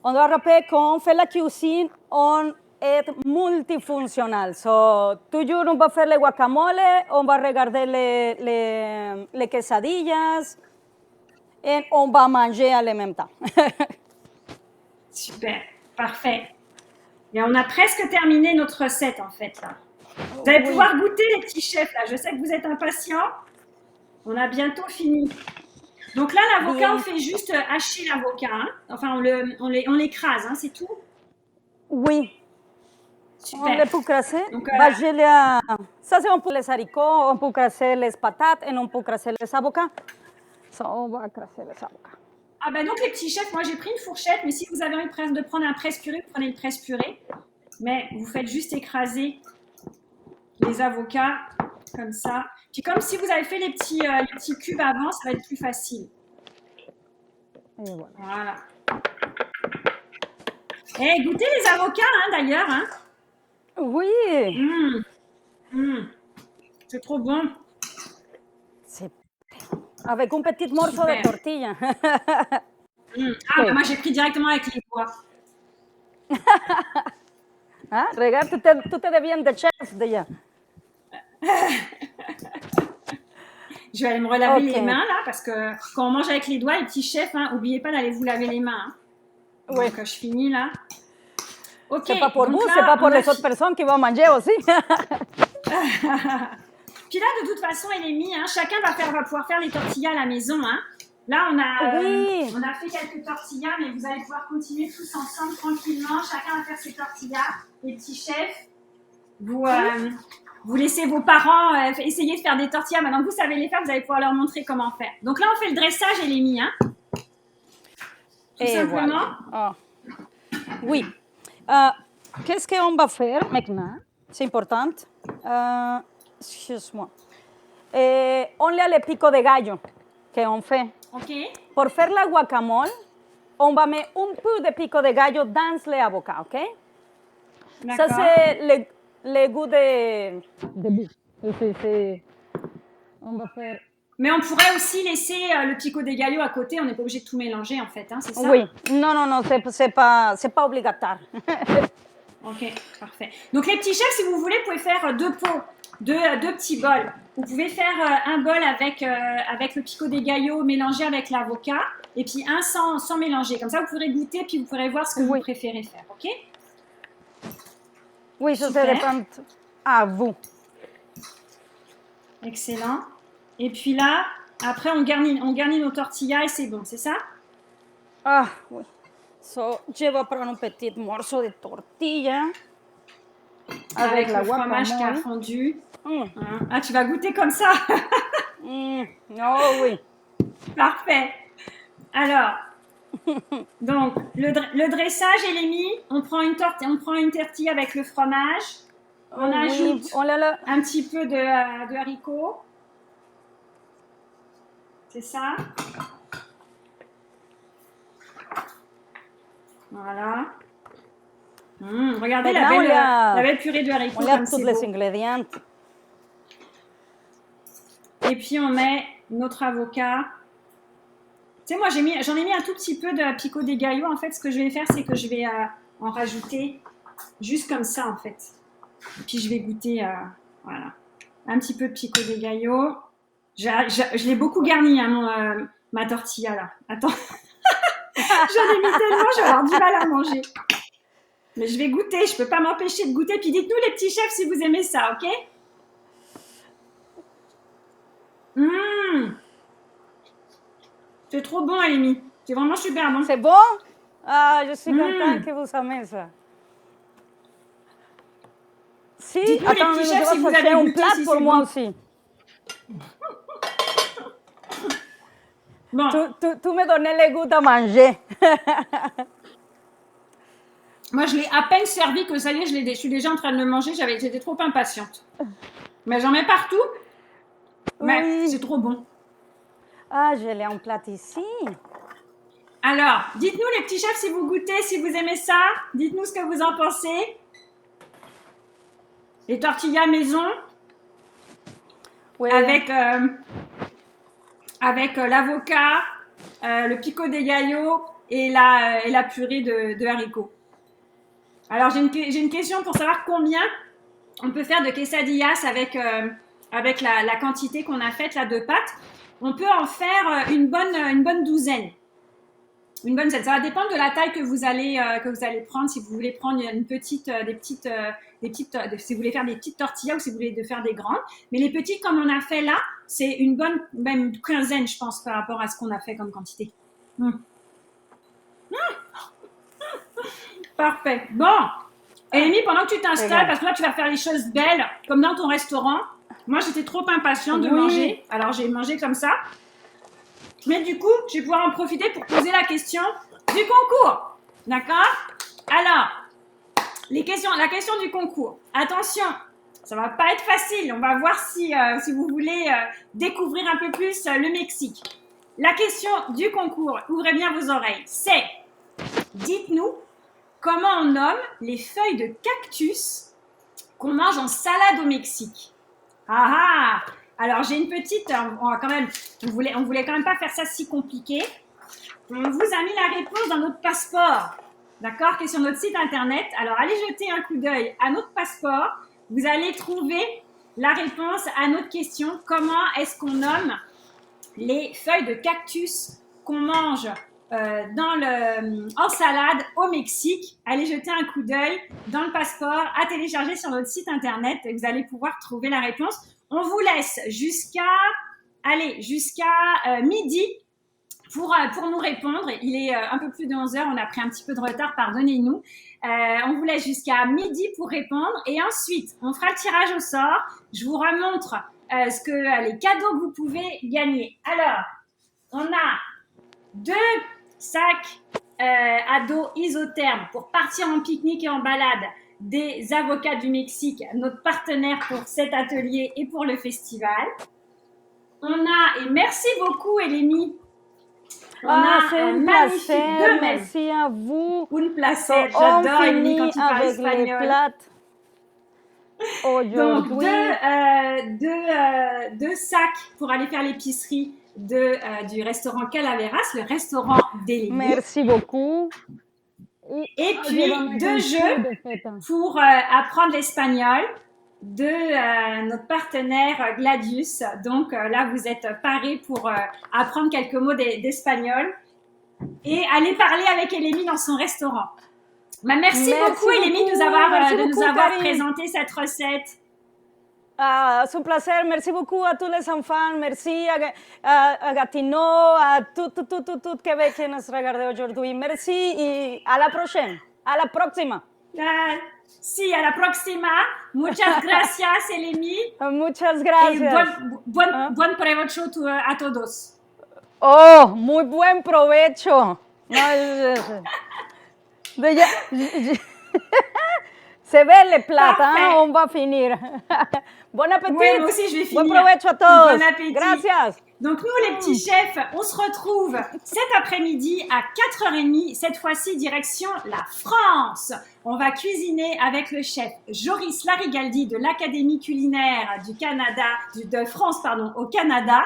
On doit rappeler qu'on fait la cuisine, on est multifonctionnel. So, toujours on va faire le guacamole, on va regarder les quesadillas et on va manger en même temps. Super, parfait. Et on a presque terminé notre recette en fait là. Vous allez pouvoir goûter les petits chefs là. Je sais que vous êtes impatients. On a bientôt fini. Donc là, l'avocat, on fait juste hacher l'avocat. Hein. Enfin, on l'écrase, hein, c'est tout. Oui. Super. On le peut craser. Donc, ça, c'est on peut les haricots, on peut craser les patates et on peut craser les avocats. So, on va craser les avocats. Ah ben donc les petits chefs, moi j'ai pris une fourchette, mais si vous avez envie de prendre un presse-purée, prenez le presse-purée. Mais vous faites juste écraser les avocats comme ça. Puis comme si vous avez fait les petits cubes avant, ça va être plus facile. Et voilà. Et goûtez les avocats hein, d'ailleurs. Hein. Oui. C'est trop bon. Avec un petit morceau de tortilla. Ah, moi j'ai pris directement avec les doigts. Ah, regarde, tu te deviens de chef déjà. Je vais aller me relaver les mains là, parce que quand on mange avec les doigts, les petits chefs, n'oubliez pas d'aller vous laver les mains. Hein. Oui. Donc je finis là. Ok. C'est pas pour vous, c'est pas pour les autres personnes qui vont manger aussi. Puis là, de toute façon, Élémie, hein, chacun va pouvoir faire les tortillas à la maison. Hein. Là, on a fait quelques tortillas, mais vous allez pouvoir continuer tous ensemble tranquillement. Chacun va faire ses tortillas. Les petits chefs, vous laissez vos parents essayer de faire des tortillas. Maintenant que vous savez les faire, vous allez pouvoir leur montrer comment faire. Donc là, on fait le dressage, Élémie. Hein. Tout simplement. Voilà. Oh. Oui. Qu'est-ce qu'on va faire maintenant? C'est important. Excuse-moi. On a le pico de gallo qu'on fait. Okay. Pour faire la guacamole, on va mettre un peu de pico de gallo dans les avocats, ok? Ça, c'est le goût de on va faire... Mais on pourrait aussi laisser le pico de gallo à côté, on n'est pas obligé de tout mélanger en fait, hein, c'est ça? Oui, non, c'est pas obligatoire. Ok, parfait. Donc les petits chefs, si vous voulez, vous pouvez faire 2 pots. deux petits bols. Vous pouvez faire un bol avec le pico de gallo mélangé avec l'avocat et puis un sans mélanger. Comme ça, vous pourrez goûter puis vous pourrez voir ce que vous préférez faire, ok? Oui, ça dépend à vous. Excellent. Et puis là, après, on garnit nos tortillas et c'est bon, c'est ça? Ah, oui. So, je vais prendre un petit morceau de tortilla avec le fromage qui a fondu. Ah, tu vas goûter comme ça? Oh oui. Parfait. Alors, donc, le dressage, Elémie, on prend une tortilla avec le fromage. On ajoute un petit peu de haricots. C'est ça. Voilà. Regardez la belle purée de haricots. On a tous les ingrédients. Et puis, on met notre avocat. Tu sais, moi, j'en ai mis un tout petit peu de pico de gallo. En fait, ce que je vais faire, c'est que je vais en rajouter juste comme ça, en fait. Et puis, je vais goûter, voilà, un petit peu de pico de gallo. Je l'ai beaucoup garni, hein, ma tortilla, là. Attends. J'en ai mis tellement, je vais avoir du mal à manger. Mais je vais goûter, je peux pas m'empêcher de goûter. Puis dites-nous, les petits chefs, si vous aimez ça, ok? C'est trop bon, Amy. C'est vraiment super bon. C'est bon? Ah, je suis contente que vous aimez ça. Si, attends, les petits chefs, si vous avez un plat pour moi aussi. Bon. Tu me donnais le goût à manger. Moi, je l'ai à peine servi que ça y est, je suis déjà en train de le manger. J'étais trop impatiente. Mais j'en mets partout. Mais c'est trop bon. Ah, je l'ai en plat ici. Alors, dites-nous les petits chefs si vous goûtez, si vous aimez ça. Dites-nous ce que vous en pensez. Les tortillas maison. Oui. Avec l'avocat, le pico de gallo et la purée de haricots. Alors, j'ai une question pour savoir combien on peut faire de quesadillas avec la quantité qu'on a faite là de pâtes. On peut en faire une bonne douzaine. Une bonne scène. Ça va dépendre de la taille que vous allez prendre. Si vous voulez prendre si vous voulez faire des petites tortillas ou si vous voulez faire des grandes. Mais les petites, comme on a fait là, c'est une bonne, même une quinzaine, je pense, par rapport à ce qu'on a fait comme quantité. Parfait. Bon. Amy, pendant que tu t'installes, parce que là, tu vas faire les choses belles, comme dans ton restaurant. Moi, j'étais trop impatiente de manger. Alors, j'ai mangé comme ça. Mais du coup, je vais pouvoir en profiter pour poser la question du concours. D'accord? Alors, la question du concours. Attention, ça va pas être facile. On va voir si vous voulez découvrir un peu plus le Mexique. La question du concours, ouvrez bien vos oreilles, c'est dites-nous comment on nomme les feuilles de cactus qu'on mange en salade au Mexique. Alors, j'ai une petite... on voulait quand même pas faire ça si compliqué. On vous a mis la réponse dans notre passeport, d'accord, qui est sur notre site internet. Alors, allez jeter un coup d'œil à notre passeport. Vous allez trouver la réponse à notre question. Comment est-ce qu'on nomme les feuilles de cactus qu'on mange en salade au Mexique? Allez jeter un coup d'œil dans le passeport à télécharger sur notre site internet et vous allez pouvoir trouver la réponse. On vous laisse jusqu'à midi pour nous répondre. Il est un peu plus de 11h, on a pris un petit peu de retard, pardonnez-nous. On vous laisse jusqu'à midi pour répondre et ensuite, on fera le tirage au sort. Je vous remontre les cadeaux que vous pouvez gagner. Alors, on a 2 sacs à dos isothermes pour partir en pique-nique et en balade des avocats du Mexique, notre partenaire pour cet atelier et pour le festival. Et merci beaucoup, Elémie. C'est un plaisir, merci à vous. Un plaisir, j'adore Elémie quand tu parles espagnol. Donc, 2 sacs pour aller faire l'épicerie du restaurant Calaveras, le restaurant d'Elémie. Merci beaucoup. Et puis 2 jeux pour apprendre l'espagnol. de notre partenaire Gladius. Donc là, vous êtes parés pour apprendre quelques mots d'espagnol et aller parler avec Elemi dans son restaurant. Merci beaucoup, Elemi, de nous avoir présenté cette recette. C'est un plaisir. Merci beaucoup à tous les enfants. Merci à Gatineau, à tout Québec qui nous regarde aujourd'hui. Merci et à la prochaine. À la próxima. Sí, a la próxima. Muchas gracias, Elemi. Muchas gracias. Buen provecho a todos. Oh, muy buen provecho. Se ve les plats, hein? On va finir. Bon appétit. Oui, moi aussi, je vais finir. Bon provecho a todos. Bon appétit. Gracias. Donc, nous, les petits chefs, on se retrouve cet après-midi à 4h30. Cette fois-ci, direction la France. On va cuisiner avec le chef Joris Larigaldi de l'Académie culinaire du Canada, de France, pardon, au Canada.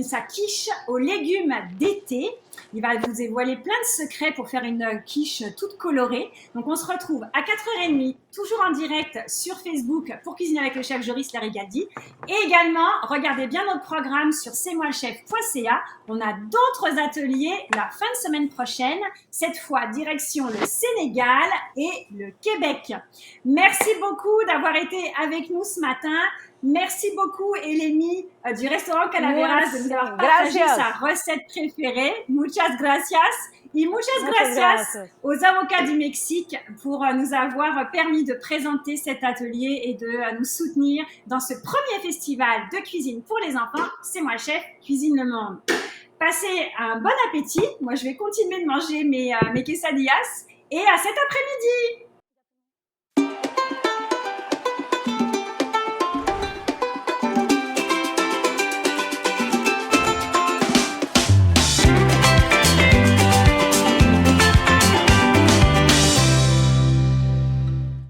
Sa quiche aux légumes d'été. Il va vous dévoiler plein de secrets pour faire une quiche toute colorée. Donc, on se retrouve à 4h30, toujours en direct sur Facebook pour cuisiner avec le chef Joris Larigaldi. Et également, regardez bien notre programme sur c'estmoilchef.ca. On a d'autres ateliers la fin de semaine prochaine. Cette fois, direction le Sénégal et le Québec. Merci beaucoup d'avoir été avec nous ce matin. Merci beaucoup, Elemi, du restaurant Calaveras, de nous avoir partagé sa recette préférée. Muchas gracias. Et muchas gracias aux avocats du Mexique pour nous avoir permis de présenter cet atelier et de nous soutenir dans ce premier festival de cuisine pour les enfants. C'est moi, chef, Cuisine le Monde. Passez un bon appétit. Moi, je vais continuer de manger mes quesadillas et à cet après-midi.